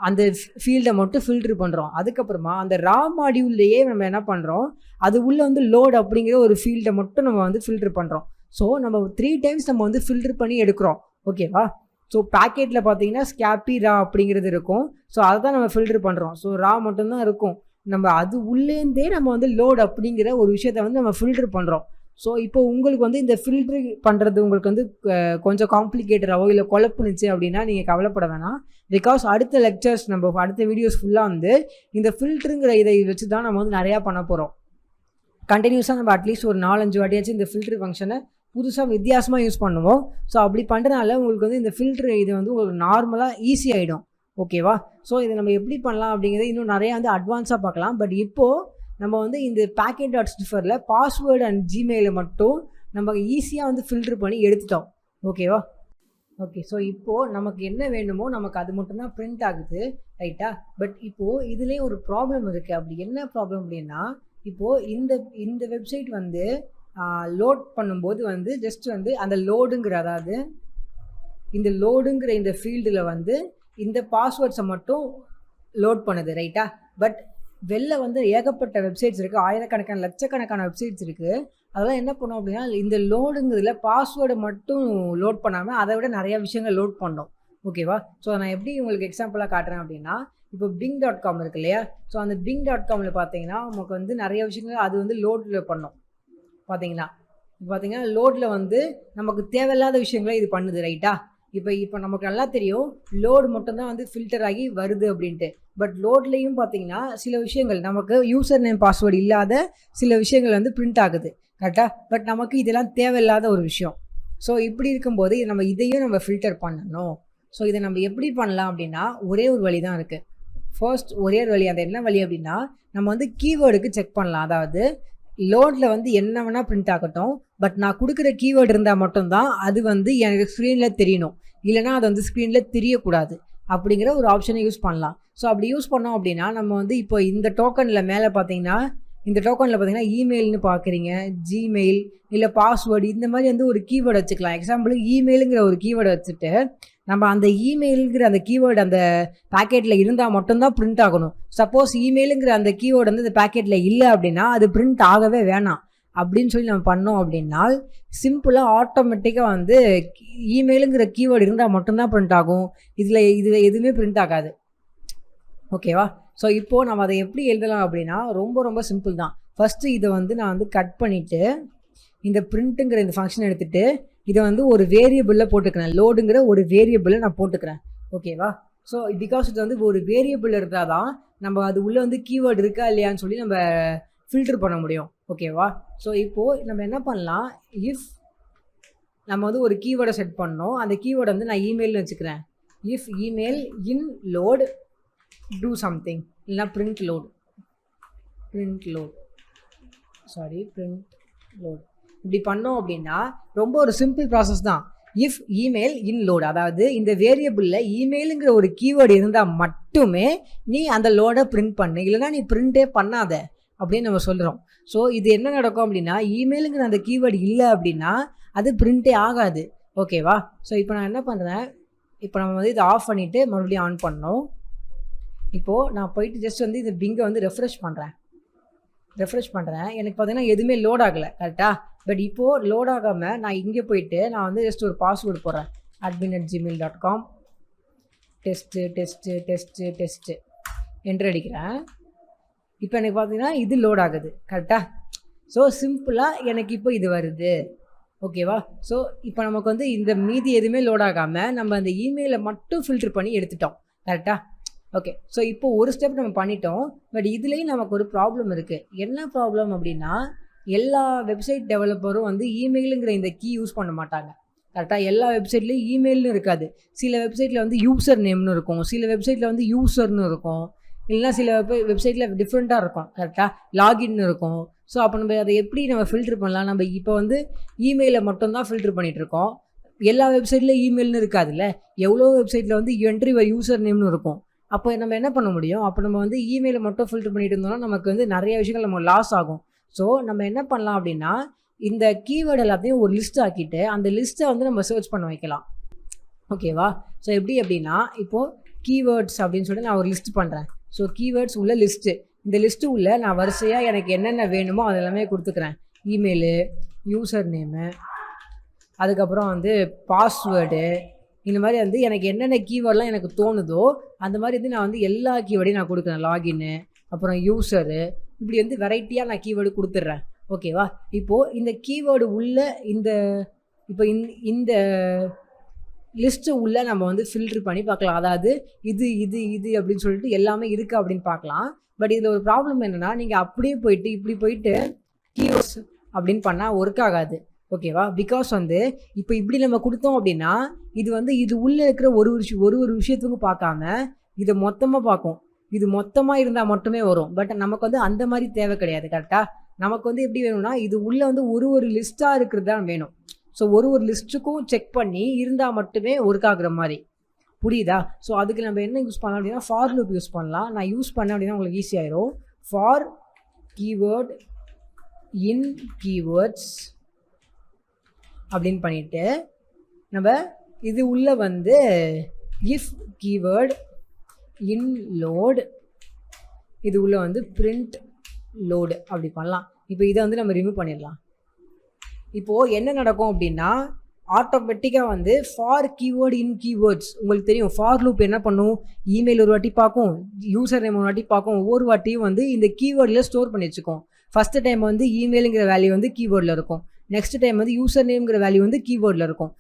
அந்த ஃபீல்டை மட்டும் ஃபில்ட்ரு பண்ணுறோம். அதுக்கப்புறமா அந்த ரா மாடியூல்லையே நம்ம என்ன பண்ணுறோம், அது உள்ளே வந்து லோட் அப்படிங்கிற ஒரு ஃபீல்டை மட்டும் நம்ம வந்து ஃபில்ட்ரு பண்ணுறோம். ஸோ நம்ம 3 டைம்ஸ் நம்ம வந்து ஃபில்ட்ரு பண்ணி எடுக்கிறோம். ஓகேவா? ஸோ பேக்கெட்டில் பார்த்தீங்கன்னா ஸ்கேப்பி ரா அப்படிங்கிறது இருக்கும். ஸோ அதை தான் நம்ம ஃபில்ட்ரு பண்ணுறோம். ஸோ ரா மட்டும்தான் இருக்கும். நம்ம அது உள்ளேருந்தே நம்ம வந்து லோட் அப்படிங்கிற ஒரு விஷயத்தை வந்து நம்ம ஃபில்ட்ரு பண்ணுறோம். ஸோ இப்போ உங்களுக்கு வந்து இந்த ஃபில்ட்ரு பண்ணுறது உங்களுக்கு வந்து கொஞ்சம் காம்ப்ளிகேட்டடாகவோ இல்லை குழப்புனுச்சு அப்படின்னா நீங்கள் கவலைப்பட வேணாம். பிகாஸ் அடுத்த லெக்சர்ஸ் நம்ம அடுத்த வீடியோஸ் ஃபுல்லாக வந்து இந்த ஃபில்ட்ருங்கிற இதை வச்சு தான் நம்ம வந்து நிறையா பண்ண போகிறோம். கண்டினியூஸாக நம்ம அட்லீஸ்ட் ஒரு 4-5 வாட்டியாச்சும் இந்த ஃபில்ட்ரு ஃபங்க்ஷனை புதுசாக வித்தியாசமாக யூஸ் பண்ணுவோம். ஸோ அப்படி பண்ணுறதுனால உங்களுக்கு வந்து இந்த ஃபில்ட்ரு இது வந்து உங்களுக்கு நார்மலாக ஈஸி ஆகிடும். ஓகேவா? ஸோ இதை நம்ம எப்படி பண்ணலாம் அப்படிங்கிறது இன்னும் நிறையா வந்து அட்வான்ஸாக பார்க்கலாம். பட் இப்போது நம்ம வந்து இந்த packet.snifferல பாஸ்வேர்டு அண்ட் ஜிமெயிலை மட்டும் நம்ம ஈஸியாக வந்து ஃபில்ட்ரு பண்ணி எடுத்துட்டோம். ஓகேவா? ஓகே, ஸோ இப்போது நமக்கு என்ன வேணுமோ நமக்கு அது மட்டும்தான் பிரிண்ட் ஆகுது, ரைட்டா? பட் இப்போது இதுலேயே ஒரு ப்ராப்ளம் இருக்குது. அப்படி என்ன ப்ராப்ளம் அப்படின்னா இப்போது இந்த வெப்சைட் வந்து லோட் பண்ணும்போது வந்து ஜஸ்ட் வந்து அந்த லோடுங்கிற அதாவது இந்த லோடுங்கிற இந்த ஃபீல்டில் வந்து இந்த பாஸ்வேர்ட்ஸை மட்டும் லோட் பண்ணுது, ரைட்டா? பட் வெளில வந்து ஏகப்பட்ட வெப்சைட்ஸ் இருக்குது, ஆயிரக்கணக்கான லட்சக்கணக்கான வெப்சைட்ஸ் இருக்குது. அதெல்லாம் என்ன பண்ணோம் அப்படின்னா இந்த லோடுங்கிறதுல பாஸ்வேர்டை மட்டும் லோட் பண்ணாமல் அதை விட நிறையா விஷயங்கள் லோட் பண்ணோம். ஓகேவா? ஸோ நான் எப்படி உங்களுக்கு எக்ஸாம்பிளாக காட்டுறேன் அப்படின்னா இப்போ bing.com இருக்கு இல்லையா? ஸோ அந்த bing.comல பார்த்தீங்கன்னா நமக்கு வந்து நிறைய விஷயங்கள் அது வந்து லோடில் பண்ணோம். பார்த்தீங்கன்னா லோடில் வந்து நமக்கு தேவையில்லாத விஷயங்களை இது பண்ணுது, ரைட்டா? இப்போ நமக்கு நல்லா தெரியும் லோடு மட்டும்தான் வந்து ஃபில்டர் ஆகி வருது அப்படின்ட்டு. பட் லோட்லேயும் பார்த்தீங்கன்னா சில விஷயங்கள் நமக்கு யூசர் நேம் பாஸ்வேர்டு இல்லாத சில விஷயங்கள் வந்து பிரிண்ட் ஆகுது, கரெக்டாக? பட் நமக்கு இதெல்லாம் தேவையில்லாத ஒரு விஷயம். ஸோ இப்படி இருக்கும்போது நம்ம இதையும் நம்ம ஃபில்டர் பண்ணணும். ஸோ இதை நம்ம எப்படி பண்ணலாம் அப்படின்னா ஒரே ஒரு வழி தான் இருக்குது. ஃபர்ஸ்ட் ஒரே ஒரு வழி, அது என்ன வழி அப்படின்னா நம்ம வந்து கீவேர்டுக்கு செக் பண்ணலாம். அதாவது லோடில் வந்து என்ன வேணால் பிரிண்ட் ஆகட்டும், பட் நான் கொடுக்குற கீவேர்டு இருந்தால் மட்டும்தான் அது வந்து எனக்கு ஸ்க்ரீனில் தெரியணும், இல்லைனா அது வந்து ஸ்க்ரீனில் தெரியக்கூடாது அப்படிங்கிற ஒரு ஆப்ஷனை யூஸ் பண்ணலாம். ஸோ அப்படி யூஸ் பண்ணோம் அப்படின்னா நம்ம வந்து இப்போ இந்த டோக்கனில் மேலே பார்த்தீங்கன்னா இமெயில்னு பார்க்குறீங்க, ஜிமெயில் இல்லை பாஸ்வேர்டு இந்த மாதிரி வந்து ஒரு கீவேர்டு வச்சுக்கலாம். எக்ஸாம்பிள் இமெயிலுங்கிற ஒரு கீவேர்டு வச்சுட்டு நம்ம அந்த இமெயிலுங்கிற அந்த கீவேர்டு அந்த பேக்கெட்டில் இருந்தால் மட்டும்தான் பிரிண்ட் ஆகணும். சப்போஸ் இமெயிலுங்கிற அந்த கீவேர்டு வந்து அந்த பேக்கெட்டில் இல்லை அப்படின்னா அது பிரிண்ட் ஆகவே வேணாம். அப்படின்னு சொல்லி நம்ம பண்ணோம் அப்படின்னா சிம்பிளாக ஆட்டோமேட்டிக்காக வந்து இமெயிலுங்கிற கீவேர்டு இருந்தால் மட்டும்தான் பிரிண்ட் ஆகும். இதில் எதுவுமே பிரிண்ட் ஆகாது. ஓகேவா? ஸோ இப்போது நம்ம அதை எப்படி எழுதலாம் அப்படின்னா ரொம்ப ரொம்ப சிம்பிள் தான். ஃபஸ்ட்டு இதை வந்து நான் வந்து கட் பண்ணிவிட்டு இந்த பிரிண்ட்டுங்கிற இந்த ஃபங்க்ஷன் எடுத்துகிட்டு இதை வந்து ஒரு வேரியபிளில் போட்டுக்கிறேன். லோடுங்கிற ஒரு வேரியபிளில் நான் போட்டுக்கிறேன். ஓகேவா? ஸோ பிகாஸ் இது வந்து ஒரு வேரியபிள் இருந்தால் தான் நம்ம அது உள்ளே வந்து கீவேர்டு இருக்கா இல்லையான்னு சொல்லி நம்ம ஃபில்டர் பண்ண முடியும். ஓகேவா? ஸோ இப்போது நம்ம என்ன பண்ணலாம், இஃப் நம்ம வந்து ஒரு கீவேர்டை செட் பண்ணோம், அந்த கீவேர்டை வந்து நான் இமெயில்னு வச்சுக்கிறேன். If email in load do something, இல்லைனா பிரிண்ட் லோட் இப்படி பண்ணோம் அப்படின்னா ரொம்ப ஒரு சிம்பிள் ப்ராசஸ் தான். இஃப் இமெயில் இன் லோட், அதாவது இந்த வேரியபிளில் இமெயிலுங்கிற ஒரு கீவேர்டு இருந்தால் மட்டுமே நீ அந்த லோடை பிரிண்ட் பண்ணு, இல்லைனா நீ பிரிண்டே பண்ணாத அப்படின்னு நம்ம சொல்கிறோம். ஸோ இது என்ன நடக்கும் அப்படின்னா இமெயிலுங்கிற அந்த கீவேர்டு இல்லை அப்படின்னா அது பிரிண்டே ஆகாது. ஓகேவா? ஸோ இப்போ நான் என்ன பண்ணுறேன், இப்போ நம்ம வந்து இதை ஆஃப் பண்ணிவிட்டு மறுபடியும் ஆன் பண்ணோம். இப்போது நான் போயிட்டு ஜஸ்ட் வந்து இந்த பிங்கை வந்து ரெஃப்ரெஷ் பண்ணுறேன். எனக்கு பார்த்தீங்கன்னா எதுவுமே லோட் ஆகலை கரெக்டாக. பட் இப்போது லோட் ஆகாமல் நான் இங்கே போயிட்டு நான் வந்து ஜஸ்ட் ஒரு பாஸ்வேர்டு போடுறேன். admin@gmail.com டெஸ்ட்டு என்ட்ரு அடிக்கிறேன். இப்போ எனக்கு பார்த்தீங்கன்னா இது லோட் ஆகுது கரெக்டாக. ஸோ சிம்பிளாக எனக்கு இப்போ இது வருது. ஓகேவா? ஸோ இப்போ நமக்கு வந்து இந்த மீதி எதுவுமே லோட் ஆகாமல் நம்ம அந்த இமெயிலை மட்டும் ஃபில்டர் பண்ணி எடுத்துட்டோம் கரெக்டாக. ஓகே, ஸோ இப்போ ஒரு ஸ்டெப் நம்ம பண்ணிட்டோம். பட் இதுலேயும் நமக்கு ஒரு ப்ராப்ளம் இருக்குது. என்ன ப்ராப்ளம் அப்படின்னா எல்லா வெப்சைட் டெவலப்பரும் வந்து இமெயிலுங்கிற இந்த கீ யூஸ் பண்ண மாட்டாங்க கரெக்டாக. எல்லா வெப்சைட்லேயும் இமெயில்னு இருக்காது. சில வெப்சைட்டில் வந்து யூசர் நேம்னு இருக்கும், சில வெப்சைட்டில் வந்து யூசர்னு இருக்கும், இல்லைனா சில வெப்சைட்டில் டிஃப்ரெண்ட்டாக இருக்கும் கரெக்டாக, லாகின் இருக்கும். ஸோ அப்போ நம்ம அதை எப்படி நம்ம ஃபில்டர் பண்ணலாம்? நம்ம இப்போ வந்து இமெயிலை மட்டும்தான் ஃபில்டர் பண்ணிகிட்ருக்கோம். எல்லா வெப்சைட்லேயும் இமெயில்னு இருக்காதுல்ல. எவ்வளோ வெப்சைட்டில் வந்து என்ட்ரி யூசர் நேம்னு இருக்கும். அப்போ நம்ம என்ன பண்ண முடியும்? அப்போ நம்ம வந்து இமெயிலை மட்டும் ஃபில்டர் பண்ணிட்டு இருந்தோம்னா நமக்கு வந்து நிறைய விஷயங்கள் நம்ம லாஸ் ஆகும். ஸோ நம்ம என்ன பண்ணலாம் அப்படின்னா இந்த கீவேர்டு எல்லாத்தையும் ஒரு லிஸ்ட் ஆக்கிட்டு அந்த லிஸ்ட்டை வந்து நம்ம சர்ச் பண்ண வைக்கலாம். ஓகேவா? ஸோ எப்படி அப்படின்னா இப்போது கீவேர்ட்ஸ் அப்படின்னு சொல்லிட்டு நான் ஒரு லிஸ்ட் பண்ணுறேன். ஸோ கீவேர்ட்ஸ் உள்ள லிஸ்ட்டு, இந்த லிஸ்ட்டு உள்ள நான் வரிசையாக எனக்கு என்னென்ன வேணுமோ அதெல்லாமே கொடுத்துக்கிறேன். இமெயிலு, யூசர் நேமு, அதுக்கப்புறம் வந்து பாஸ்வேர்டு, இந்த மாதிரி வந்து எனக்கு என்னென்ன கீவேர்டெலாம் எனக்கு தோணுதோ அந்த மாதிரி வந்து நான் வந்து எல்லா கீவேர்டையும் நான் கொடுக்குறேன். லாகின்னு, அப்புறம் யூசரு, இப்படி வந்து வெரைட்டியாக நான் கீவேர்டு கொடுத்துட்றேன். ஓகேவா? இப்போது இந்த கீவேர்டு உள்ள இந்த லிஸ்ட்டு உள்ளே நம்ம வந்து ஃபில்ட்ரு பண்ணி பார்க்கலாம். அதாவது இது இது இது அப்படின்னு சொல்லிட்டு எல்லாமே இருக்குது அப்படின்னு பார்க்கலாம். பட் இதில் ஒரு ப்ராப்ளம் என்னென்னா நீங்கள் அப்படியே போயிட்டு இப்படி போயிட்டு கீவேர்ட்ஸ் அப்படின்னு பண்ணால் ஒர்க் ஆகாது. ஓகேவா? பிகாஸ் வந்து இப்போ இப்படி நம்ம கொடுத்தோம் அப்படின்னா இது வந்து இது உள்ளே இருக்கிற ஒரு விஷயத்துக்கும் பார்க்காம இதை மொத்தமாக பார்க்கும். இது மொத்தமாக இருந்தால் மட்டுமே வரும். பட் நமக்கு வந்து அந்த மாதிரி தேவை கிடையாது கரெக்டாக. நமக்கு வந்து எப்படி வேணும்னா இது உள்ளே வந்து ஒரு லிஸ்ட்டாக இருக்கிறது தான் வேணும். ஸோ ஒரு லிஸ்ட்டுக்கும் செக் பண்ணி இருந்தால் மட்டுமே ஒர்க் ஆகுற மாதிரி. புரியுதா? ஸோ அதுக்கு நம்ம என்ன யூஸ் பண்ணலாம் அப்படின்னா ஃபார் லூப் யூஸ் பண்ணலாம். நான் யூஸ் பண்ணேன் அப்படின்னா உங்களுக்கு ஈஸியாயிரும். ஃபார் கீவேர்ட் இன் கீவேர்ட்ஸ் அப்படின்னு பண்ணிவிட்டு நம்ம இது உள்ளே வந்து இஃப் கீவேர்ட் இன் லோட், இது உள்ளே வந்து பிரிண்ட் லோடு அப்படி பண்ணலாம். இப்போ இதை வந்து நம்ம ரிமூவ் பண்ணிடலாம். இப்போது என்ன நடக்கும் அப்படின்னா ஆட்டோமேட்டிக்காக வந்து ஃபார் கீவேர்டு இன் கீவேர்ட்ஸ் உங்களுக்கு தெரியும். ஃபார் லூப் என்ன பண்ணும்? இமெயில் ஒரு வாட்டி பார்க்கும், யூசர் நேம் ஒரு வாட்டி பார்க்கும், ஒவ்வொரு வாட்டியும் வந்து இந்த கீவேர்டில் ஸ்டோர் பண்ணி வச்சுக்கும். ஃபஸ்ட்டு டைம் வந்து இமெயிலுங்கிற வேல்யூ வந்து கீவேர்டில் இருக்கும், நெக்ஸ்ட் டைம் வந்து யூசர் நேம்ங்கிற வேல்யூ வந்து கீவேர்டில் இருக்கும்,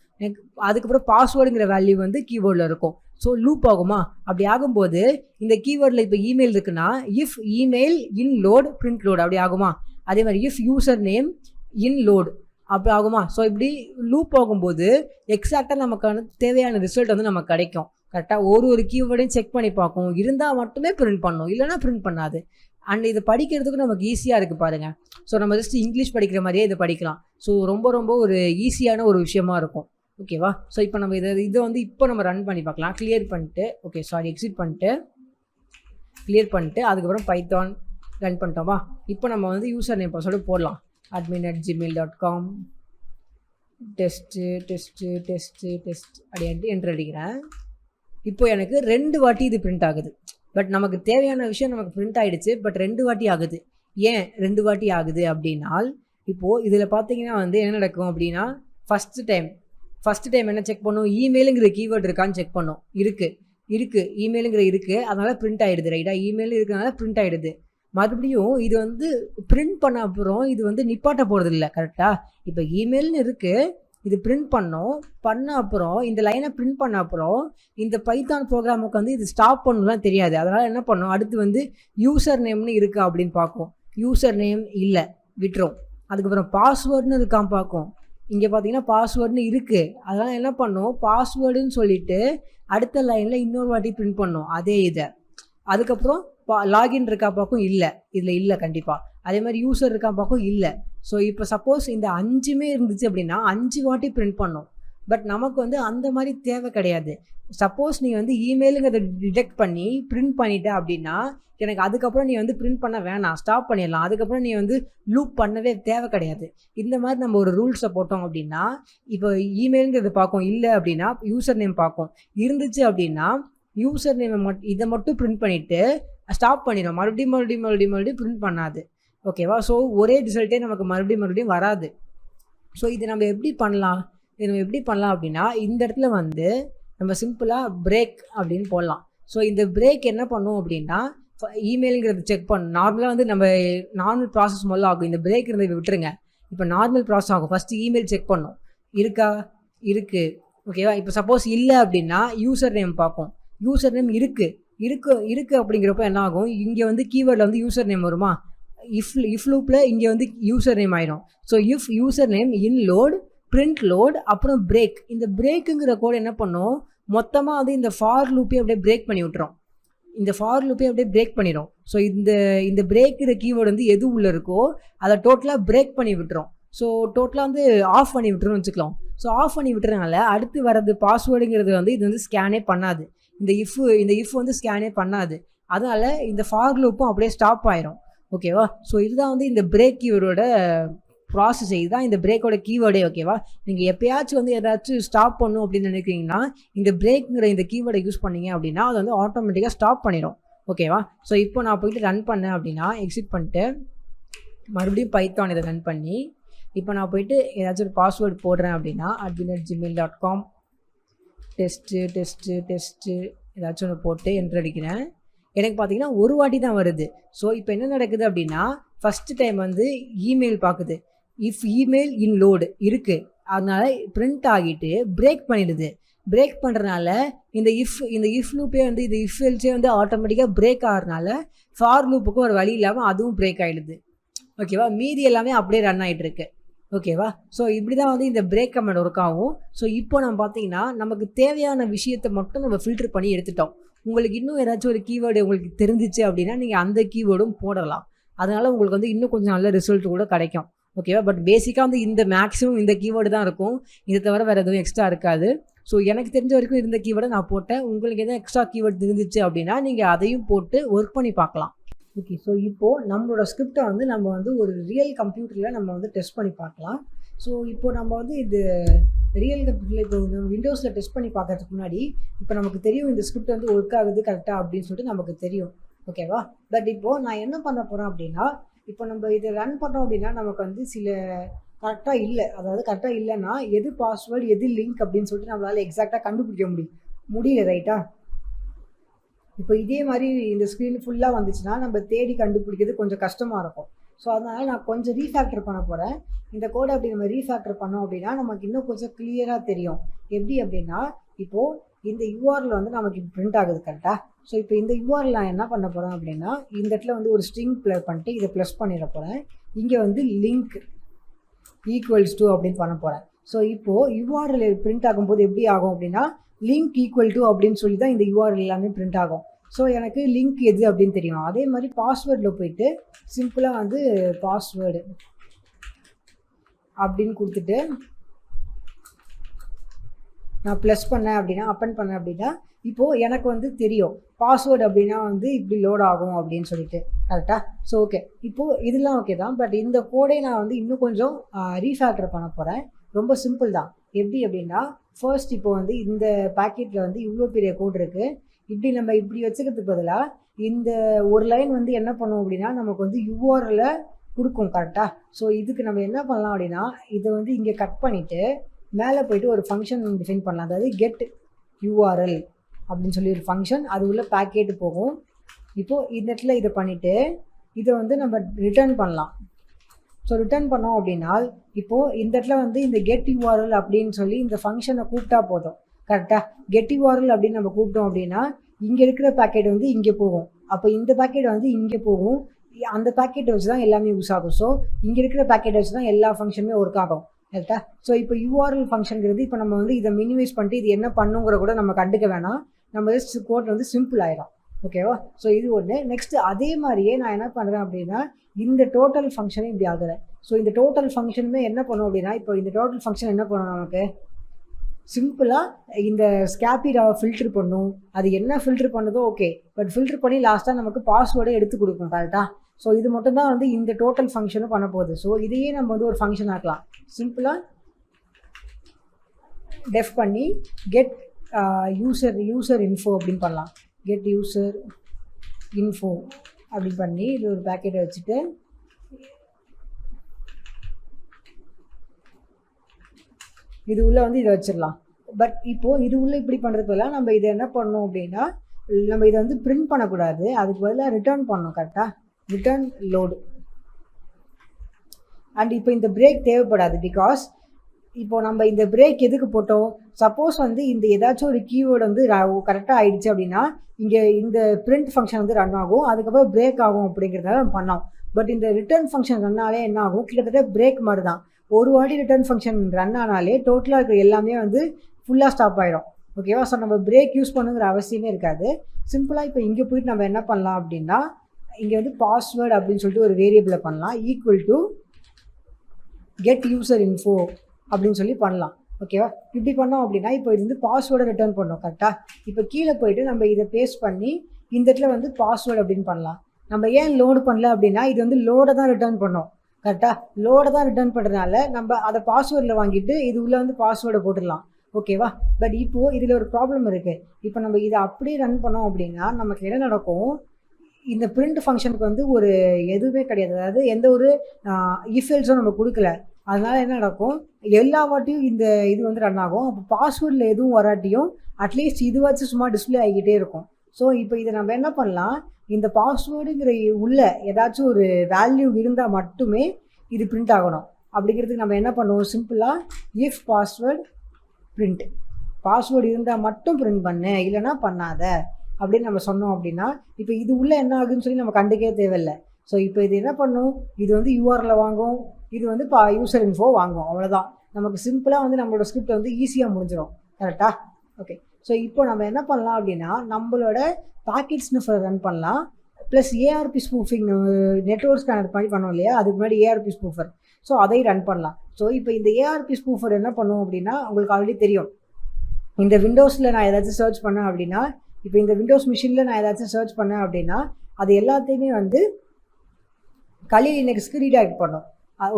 அதுக்கப்புறம் பாஸ்வேர்டுங்கிற வேல்யூ வந்து கீவேர்டில் இருக்கும். ஸோ லூப் ஆகுமா? அப்படி ஆகும்போது இந்த கீவேர்டில் இப்போ இமெயில் இருக்குன்னா if email in load print load அப்படி ஆகுமா? அதே மாதிரி if user name in load அப்படி ஆகுமா? ஸோ இப்படி லூப் ஆகும்போது எக்ஸாக்டாக நமக்கான தேவையான ரிசல்ட் வந்து நமக்கு கிடைக்கும். கரெக்டாக ஒரு கீவேர்டையும் செக் பண்ணி பார்க்கும், இருந்தால் மட்டுமே பிரிண்ட் பண்ணும், இல்லைனா பிரிண்ட் பண்ணாது. அண்ட் இது படிக்கிறதுக்கு நமக்கு ஈஸியாக இருக்குது பாருங்கள். ஸோ நம்ம ஜஸ்ட் இங்கிலீஷ் படிக்கிற மாதிரியே இதை படிக்கலாம். ஸோ ரொம்ப ஒரு ஈஸியான ஒரு விஷயமா இருக்கும். ஓகேவா? ஸோ இப்போ நம்ம இதை வந்து இப்போ நம்ம ரன் பண்ணி பார்க்கலாம். எக்ஸிட் பண்ணிட்டு கிளியர் பண்ணிட்டு அதுக்கப்புறம் பைத்தான் ரன் பண்ணிட்டோமா? இப்போ நம்ம வந்து யூசர் நேம் பாஸ்வேர்டு போடலாம். admin@gmail.com டெஸ்ட்டு அப்படின்ட்டு என்ட்ரு அடிக்கிறேன். இப்போ எனக்கு 2 வாட்டி இது பிரிண்ட் ஆகுது. பட் நமக்கு தேவையான விஷயம் நமக்கு பிரிண்ட் ஆகிடுச்சு. பட் 2 வாட்டி ஆகுது. ஏன் 2 வாட்டி ஆகுது அப்படின்னால் இப்போது இதில் பார்த்தீங்கன்னா வந்து என்ன நடக்கும் அப்படின்னா ஃபஸ்ட்டு டைம் என்ன செக் பண்ணும், இமெயிலுங்கிற கீவேர்டு இருக்கான்னு செக் பண்ணும். இருக்குது இமெயிலுங்கிற இருக்குது, அதனால் பிரிண்ட் ஆகிடுது. ரைட்டாக இமெயில் இருக்கிறனால பிரிண்ட் ஆகிடுது. மறுபடியும் இது வந்து பிரிண்ட் பண்ண அப்புறம் இது வந்து நிப்பாட்ட போகிறது இல்லை. கரெக்டாக இப்போ இமெயில்னு இருக்குது, இது பிரிண்ட் பண்ண அப்புறம் இந்த லைனை பிரிண்ட் பண்ண அப்புறம் இந்த பைத்தான் ப்ரோக்ராமுக்கு வந்து இது ஸ்டாப் பண்ணலாம் தெரியாது. அதனால் என்ன பண்ணும், அடுத்து வந்து யூசர் நேம்னு இருக்கா அப்படின்னு பார்க்கும். யூசர் நேம் இல்லை, விட்டுரும். அதுக்கப்புறம் பாஸ்வேர்டுன்னு இருக்கான்னு பார்க்கும். இங்கே பார்த்தீங்கன்னா பாஸ்வேர்டுன்னு இருக்குது, அதனால் என்ன பண்ணும், பாஸ்வேர்டுன்னு சொல்லிவிட்டு அடுத்த லைனில் இன்னொரு வாட்டி பிரிண்ட் பண்ணும் அதே இதை. அதுக்கப்புறம் லாகின் இருக்கா பார்க்கும், இல்லை, இதில் இல்லை கண்டிப்பாக. அதே மாதிரி யூசர் இருக்கா பார்க்கும், இல்லை. ஸோ இப்போ சப்போஸ் இந்த 5மே இருந்துச்சு அப்படின்னா 5 வாட்டி பிரிண்ட் பண்ணும். பட் நமக்கு வந்து அந்த மாதிரி தேவை கிடையாது. சப்போஸ் நீ வந்து இமெயிலுங்கிறத டிடெக்ட் பண்ணி பிரிண்ட் பண்ணிட்ட அப்படின்னா எனக்கு அதுக்கப்புறம் நீ வந்து பிரிண்ட் பண்ண வேணாம், ஸ்டாப் பண்ணிடலாம். அதுக்கப்புறம் நீ வந்து லூப் பண்ணவே தேவை கிடையாது. இந்த மாதிரி நம்ம ஒரு ரூல்ஸை போட்டோம் அப்படின்னா இப்போ இமெயிலுங்கிறது பார்க்கும், இல்லை அப்படின்னா யூசர் நேம் பார்க்கும், இருந்துச்சு அப்படின்னா யூசர் நேமை இதை மட்டும் பிரிண்ட் பண்ணிவிட்டு ஸ்டாப் பண்ணிடும். மறுபடியும் பிரிண்ட் பண்ணாது. ஓகேவா? ஸோ ஒரே ரிசல்ட்டே நமக்கு மறுபடியும் வராது. ஸோ இது நம்ம எப்படி பண்ணலாம் அப்படின்னா இந்த இடத்துல வந்து நம்ம சிம்பிளாக பிரேக் அப்படின்னு போடலாம். ஸோ இந்த பிரேக் என்ன பண்ணும் அப்படின்னா இமெயிலுங்கிறது செக் பண்ணும். நார்மலாக வந்து நம்ம நார்மல் ப்ராசஸ் முதல்ல ஆகும். இந்த பிரேக் இருந்ததை விட்டுருங்க. இப்போ நார்மல் ப்ராசஸ் ஆகும். ஃபஸ்ட்டு இமெயில் செக் பண்ணும், இருக்குது. ஓகேவா? இப்போ சப்போஸ் இல்லை அப்படின்னா யூசர் நேம் பார்க்கும். யூசர் நேம் இருக்குது அப்படிங்கிறப்ப என்ன ஆகும், இங்கே வந்து கீவேர்டில் வந்து யூசர் நேம் வருமா, இஃப் லூப்பில் இங்கே வந்து யூசர் நேம் ஆயிடும். So if user name in load print load அப்புறம் பிரேக். இந்த பிரேக்குங்கிற கோட் என்ன பண்ணும், மொத்தமாக வந்து இந்த ஃபார் லூப்பே அப்படியே பிரேக் பண்ணி விட்டுரும். பிரேக் பண்ணிடும். ஸோ இந்த பிரேக்கிற கீவேர்டு வந்து எது உள்ளே இருக்கோ அதை டோட்டலாக பிரேக் பண்ணி விட்டுரும். ஸோ டோட்டலாக வந்து ஆஃப் பண்ணி விட்டுருன்னு வச்சுக்கலாம். ஸோ ஆஃப் பண்ணி விட்டுறதுனால அடுத்து வர்றது பாஸ்வேர்டுங்கிறது வந்து இது வந்து ஸ்கேனே பண்ணாது. இந்த இஃப் வந்து ஸ்கேனே பண்ணாது. அதனால் இந்த ஃபார் லூப்பும் அப்படியே ஸ்டாப் ஆயிரும். ஓகேவா? ஸோ இதுதான் வந்து இந்த பிரேக் கீவேர்டோட ப்ராசஸ். இதுதான் இந்த பிரேக்கோட கீவேர்டே. ஓகேவா? நீங்கள் எப்போயாச்சும் வந்து ஏதாச்சும் ஸ்டாப் பண்ணும் அப்படின்னு நினைக்கிறீங்கன்னா இந்த பிரேக்குங்கிற இந்த கீவேர்டை யூஸ் பண்ணீங்க அப்படின்னா அது வந்து ஆட்டோமேட்டிக்காக ஸ்டாப் பண்ணிடும். ஓகேவா? ஸோ இப்போ நான் போயிட்டு ரன் பண்ணேன் அப்படின்னா எக்ஸிட் பண்ணிட்டு மறுபடியும் பைத்தான் இதை ரன் பண்ணி இப்போ நான் போயிட்டு ஏதாச்சும் ஒரு பாஸ்வேர்டு போடுறேன் அப்படின்னா admin@gmail.com டெஸ்ட்டு ஏதாச்சும் ஒன்று போட்டு என்ட்ரு அடிக்கிறேன். எனக்கு பார்த்தீங்கன்னா ஒரு வாட்டி தான் வருது. ஸோ இப்போ என்ன நடக்குது அப்படின்னா ஃபஸ்ட்டு டைம் வந்து இமெயில் பார்க்குது, இஃப் இமெயில் இன் லோடு இருக்குது, அதனால் பிரிண்ட் ஆகிட்டு பிரேக் பண்ணிடுது. பிரேக் பண்ணுறதுனால இந்த இஃப் லூப்பே வந்து இந்த இஃப் எல்ஸே வந்து ஆட்டோமேட்டிக்காக பிரேக் ஆகிறதுனால ஃபார் லூப்புக்கும் ஒரு வழி இல்லாமல் அதுவும் பிரேக் ஆகிடுது. ஓகேவா? மீதி எல்லாமே அப்படியே ரன் ஆகிட்டு இருக்கு. ஓகேவா? ஸோ இப்படி தான் வந்து இந்த பிரேக் கமெண்ட் ஒர்க் ஆகும். ஸோ இப்போ நம்ம பார்த்தீங்கன்னா நமக்கு தேவையான விஷயத்தை மட்டும் நம்ம ஃபில்டர் பண்ணி எடுத்துட்டோம். உங்களுக்கு இன்னும் ஏதாச்சும் ஒரு கீவேர்டு உங்களுக்கு தெரிஞ்சிச்சு அப்படின்னா நீங்கள் அந்த கீவேர்டும் போடலாம். அதனால் உங்களுக்கு வந்து இன்னும் கொஞ்சம் நல்ல ரிசல்ட் கூட கிடைக்கும். ஓகேவா? பட் பேசிக்காக வந்து இந்த மேக்ஸிமம் இந்த கீவேர்டு தான் இருக்கும். இதை தவிர வேறு எதுவும் எக்ஸ்ட்ரா இருக்காது. ஸோ எனக்கு தெரிஞ்ச வரைக்கும் இருந்த கீவேர்டை நான் போட்டேன். உங்களுக்கு எதாவது எக்ஸ்ட்ரா கீவேர்டு தெரிஞ்சிச்சு அப்படின்னா நீங்கள் அதையும் போட்டு ஒர்க் பண்ணி பார்க்கலாம். ஓகே, ஸோ இப்போது நம்மளோட ஸ்கிரிப்டை வந்து நம்ம வந்து ஒரு ரியல் கம்ப்யூட்டரில் நம்ம வந்து டெஸ்ட் பண்ணி பார்க்கலாம். ஸோ இப்போது நம்ம வந்து இது ரியல் கம்ப்யூட்டரில் இப்போ விண்டோஸில் டெஸ்ட் பண்ணி பார்க்கறதுக்கு முன்னாடி இப்போ நமக்கு தெரியும் இந்த ஸ்கிரிப்ட் வந்து ஒர்க் ஆகுது கரெக்டாக அப்படின்னு சொல்லிட்டு நமக்கு தெரியும். ஓகேவா? பட் இப்போது நான் என்ன பண்ண போகிறேன் அப்படின்னா இப்போ நம்ம இதை ரன் பண்ணோம் அப்படின்னா நமக்கு வந்து சில கரெக்டாக இல்லை, அதாவது கரெக்டாக இல்லைன்னா எது பாஸ்வேர்டு எது லிங்க் அப்படின்னு சொல்லிட்டு நம்மளால் எக்ஸாக்டாக கண்டுபிடிக்க முடியல. ரைட்டா? இப்போ இதே மாதிரி இந்த ஸ்க்ரீன் ஃபுல்லாக வந்துச்சுன்னா நம்ம தேடி கண்டுபிடிக்கிறது கொஞ்சம் கஷ்டமாக இருக்கும். ஸோ அதனால் நான் கொஞ்சம் ரீஃபேக்டர் பண்ண போகிறேன். இந்த கோடை அப்படி நம்ம ரீஃபேக்டர் பண்ணோம் அப்படின்னா நமக்கு இன்னும் கொஞ்சம் கிளியராக தெரியும். எப்படி அப்படின்னா இப்போது இந்த யூஆர்எல் வந்து நமக்கு பிரிண்ட் ஆகுது கரெக்டாக. ஸோ இப்போ இந்த யூஆர்எல் நான் என்ன பண்ண போகிறேன் அப்படின்னா இந்த இடத்துல வந்து ஒரு ஸ்ட்ரிங் ப்ளே பண்ணிட்டு இதை ப்ளஸ் பண்ணிட போகிறேன். இங்கே வந்து லிங்க் ஈக்குவல்ஸ் டு அப்படின்னு பண்ண போகிறேன். ஸோ இப்போது யூஆர்எல் பிரிண்ட் ஆகும்போது எப்படி ஆகும் அப்படின்னா லிங்க் ஈக்குவல் டு அப்படின்னு சொல்லி தான் இந்த யூஆர்எல் எல்லாமே பிரிண்ட் ஆகும். ஸோ எனக்கு லிங்க் எது அப்படின்னு தெரியும். அதே மாதிரி பாஸ்வேர்டில் போயிட்டு சிம்பிளாக வந்து பாஸ்வேர்டு அப்படின்னு கொடுத்துட்டு நான் ப்ளஸ் பண்ணேன் அப்படின்னா அப்பன் பண்ணேன் அப்படின்னா இப்போது எனக்கு வந்து தெரியும் பாஸ்வேர்டு அப்படின்னா வந்து இப்படி லோட் ஆகும் அப்படின்னு சொல்லிட்டு. கரெக்டாக? ஸோ ஓகே, இப்போது இதெல்லாம் ஓகே தான். பட் இந்த கோடை நான் வந்து இன்னும் கொஞ்சம் ரீஃபேக்டர் பண்ண போகிறேன். ரொம்ப சிம்பிள் தான். எப்படி அப்படின்னா ஃபர்ஸ்ட் இப்போ வந்து இந்த பேக்கெட்டில் வந்து இவ்வளோ பெரிய கோட் இருக்குது. இப்படி வச்சுக்கிறதுக்கு பதிலாக இந்த ஒரு லைன் வந்து என்ன பண்ணுவோம் அப்படின்னா நமக்கு வந்து யூஆர்எல்ல கொடுக்கும் கரெக்டாக. ஸோ இதுக்கு நம்ம என்ன பண்ணலாம் அப்படின்னா இதை வந்து இங்கே கட் பண்ணிவிட்டு மேலே போய்ட்டு ஒரு ஃபங்க்ஷன் டிஃபைன் பண்ணலாம். அதாவது கெட் யூஆர்எல் அப்படின்னு சொல்லி ஒரு ஃபங்க்ஷன், அது உள்ள பேக்கெட் போகும். இப்போது இந்த இடத்துல இதை பண்ணிவிட்டு இதை வந்து நம்ம ரிட்டர்ன் பண்ணலாம். ஸோ ரிட்டர்ன் பண்ணோம் அப்படின்னா இப்போது இந்த இடத்துல வந்து இந்த கெட் யூஆர்எல் அப்படின்னு சொல்லி இந்த ஃபங்க்ஷனை கூப்பிட்டா போதும் கரெக்டாக. கெட் யூஆர்எல் அப்படின்னு நம்ம கூப்பிட்டோம் அப்படின்னா இங்கே இருக்கிற பேக்கெட் வந்து இங்கே போகும். அப்போ இந்த பேக்கெட் வந்து இங்கே போகும். அந்த பேக்கெட்டை வச்சு தான் எல்லாமே யூஸ் ஆகும். ஸோ இங்கே இருக்கிற பேக்கெட்டை வச்சு தான் எல்லா ஃபங்க்ஷனுமே ஒர்க் ஆகும் கரெக்டாக. ஸோ இப்போ யூஆர்எல் ஃபங்க்ஷனுங்கிறது இப்போ நம்ம வந்து இதை மினிமைஸ் பண்ணிட்டு இது என்ன பண்ணுங்கிற கூட நம்ம கண்டுக்க வேணாம். நம்ம ஜஸ்ட் கோட் வந்து சிம்பிள் ஆகிடும். ஓகேவா. ஸோ இது ஒன்று. நெக்ஸ்ட்டு அதே மாதிரியே நான் என்ன பண்ணுறேன் அப்படின்னா இந்த டோட்டல் ஃபங்க்ஷனும் இப்படி ஆகுறேன். ஸோ இந்த டோட்டல் ஃபங்க்ஷனுமே என்ன பண்ணும் அப்படின்னா இப்போ இந்த டோட்டல் ஃபங்க்ஷன் என்ன பண்ணும் நமக்கு சிம்பிளாக இந்த ஸ்கேப்பிராவை ஃபில்ட்ரு பண்ணும். அது என்ன ஃபில்ட்ரு பண்ணுதோ ஓகே, பட் ஃபில்ட்ரு பண்ணி லாஸ்ட்டாக நமக்கு பாஸ்வேர்டை எடுத்து கொடுக்கும் கரெக்டாக. ஸோ இது மட்டும் தான் வந்து இந்த டோட்டல் ஃபங்க்ஷனும் பண்ண போகுது. ஸோ இதையே நம்ம வந்து ஒரு ஃபங்க்ஷன் ஆக்கலாம். சிம்பிளாக டெஃப் பண்ணி கெட் யூசர் இன்ஃபோ அப்படின்னு பண்ணலாம். கெட் யூசர் இன்ஃபோ அப்படி பண்ணி இது ஒரு பேக்கெட்டை வச்சுட்டு இது உள்ளே வந்து இதை வச்சிடலாம். பட் இப்போது இது உள்ளே இப்படி பண்ணுறது பதிலாக நம்ம இதை என்ன பண்ணணும் அப்படின்னா நம்ம இதை வந்து பிரிண்ட் பண்ணக்கூடாது, அதுக்கு பதிலாக ரிட்டர்ன் பண்ணணும் கரெக்டாக. Return load. அண்ட் இப்போ இந்த பிரேக் தேவைப்படாது. பிகாஸ் இப்போது நம்ம இந்த பிரேக் எதுக்கு போட்டோம், சப்போஸ் வந்து இந்த ஏதாச்சும் ஒரு கீவேர்டு வந்து கரெக்டாக ஆகிடுச்சு அப்படின்னா இங்கே இந்த பிரிண்ட் ஃபங்க்ஷன் வந்து ரன் ஆகும், அதுக்கப்புறம் பிரேக் ஆகும் அப்படிங்கிறதால நம்ம பண்ணோம். பட் இந்த ரிட்டர்ன் ஃபங்க்ஷன் ரன் ஆனாலே என்ன ஆகும், கிட்டத்தட்ட பிரேக் மாதிரி தான். ஒரு வாட்டி ரிட்டர்ன் ஃபங்க்ஷன் ரன் ஆனாலே டோட்டலாக இருக்கிற எல்லாமே வந்து ஃபுல்லாக ஸ்டாப் ஆகிடும். ஓகேவா. ஸோ நம்ம பிரேக் யூஸ் பண்ணுங்கிற அவசியமே இருக்காது. சிம்பிளாக இப்போ இங்கே போயிட்டு நம்ம என்ன பண்ணலாம் அப்படின்னா இங்கே வந்து பாஸ்வேர்டு அப்படின்னு சொல்லிட்டு ஒரு வேரியபிளை பண்ணலாம். Equal to get user info அப்படின்னு சொல்லி பண்ணலாம். ஓகேவா. இப்படி பண்ணோம் அப்படின்னா இப்போ இது வந்து பாஸ்வேர்டை ரிட்டர்ன் பண்ணோம் கரெக்டாக. இப்போ கீழே போயிட்டு நம்ம இதை பேஸ்ட் பண்ணி இந்த இடத்துல வந்து பாஸ்வேர்டு அப்படின்னு பண்ணலாம். நம்ம ஏன் லோடு பண்ணல அப்படின்னா இது வந்து லோடை தான் ரிட்டர்ன் பண்ணோம் கரெக்டாக. லோடை தான் ரிட்டர்ன் பண்ணுறதுனால நம்ம அதை பாஸ்வேர்டில் வாங்கிட்டு இது உள்ளே வந்து பாஸ்வேர்டை போட்டுடலாம். ஓகேவா. பட் இப்போது இதில் ஒரு ப்ராப்ளம் இருக்குது. இப்போ நம்ம இதை அப்படியே ரன் பண்ணோம் அப்படின்னா நமக்கு என்ன நடக்கும், இந்த பிரிண்ட் ஃபங்க்ஷனுக்கு வந்து ஒரு எதுவுமே கிடையாது. அதாவது எந்த ஒரு இஃபெல்ஸும் நம்ம கொடுக்கல. அதனால் என்ன நடக்கும், எல்லா வாட்டியும் இந்த இது வந்து ரன் ஆகும். அப்போ பாஸ்வேர்டில் எதுவும் வராட்டியும் அட்லீஸ்ட் இது வச்சு சும்மா டிஸ்பிளே ஆகிக்கிட்டே இருக்கும். ஸோ இப்போ இதை நம்ம என்ன பண்ணலாம், இந்த பாஸ்வேர்டுங்கிற உள்ள ஏதாச்சும் ஒரு வேல்யூ இருந்தால் மட்டுமே இது பிரிண்ட் ஆகணும். அப்படிங்கிறதுக்கு நம்ம என்ன பண்ணுவோம், சிம்பிளாக இஃப் பாஸ்வேர்டு பிரிண்ட், பாஸ்வேர்டு இருந்தால் மட்டும் பிரிண்ட் பண்ணு, இல்லைனா பண்ணாத அப்படின்னு நம்ம சொன்னோம் அப்படின்னா இப்போ இது உள்ளே என்ன ஆகுதுன்னு சொல்லி நம்ம கண்டுக்கவே தேவையில்லை. ஸோ இப்போ இது என்ன பண்ணும், இது வந்து யூஆர்எல் வாங்கும், இது வந்து யூசர் இன்ஃபோ வாங்கும், அவ்வளோதான். நமக்கு சிம்பிளாக வந்து நம்மளோட ஸ்கிரிப்ட் வந்து ஈஸியாக முடிஞ்சிடும் கரெக்டாக. ஓகே. ஸோ இப்போ நம்ம என்ன பண்ணலாம் அப்படின்னா நம்மளோட பேக்கெட் ஸ்னிஃபர் ரன் பண்ணலாம். Plus ARP spoofing network scanner மாதிரி பண்ணோம் இல்லையா, அதுக்கு முன்னாடி ஏஆர்பி ஸ்பூஃபர். ஸோ அதை ரன் பண்ணலாம். ஸோ இப்போ இந்த ஏஆர்பி ஸ்பூஃபர் என்ன பண்ணும் அப்படின்னா உங்களுக்கு ஆல்ரெடி தெரியும். இந்த விண்டோஸில் நான் ஏதாச்சும் சர்ச் பண்ணேன் அப்படின்னா, இப்போ இந்த விண்டோஸ் மிஷினில் நான் ஏதாச்சும் சர்ச் பண்ணேன் அப்படின்னா அது எல்லாத்தையுமே வந்து கலி லினக்ஸ்க்கு ரீடைரக்ட் பண்ணோம்.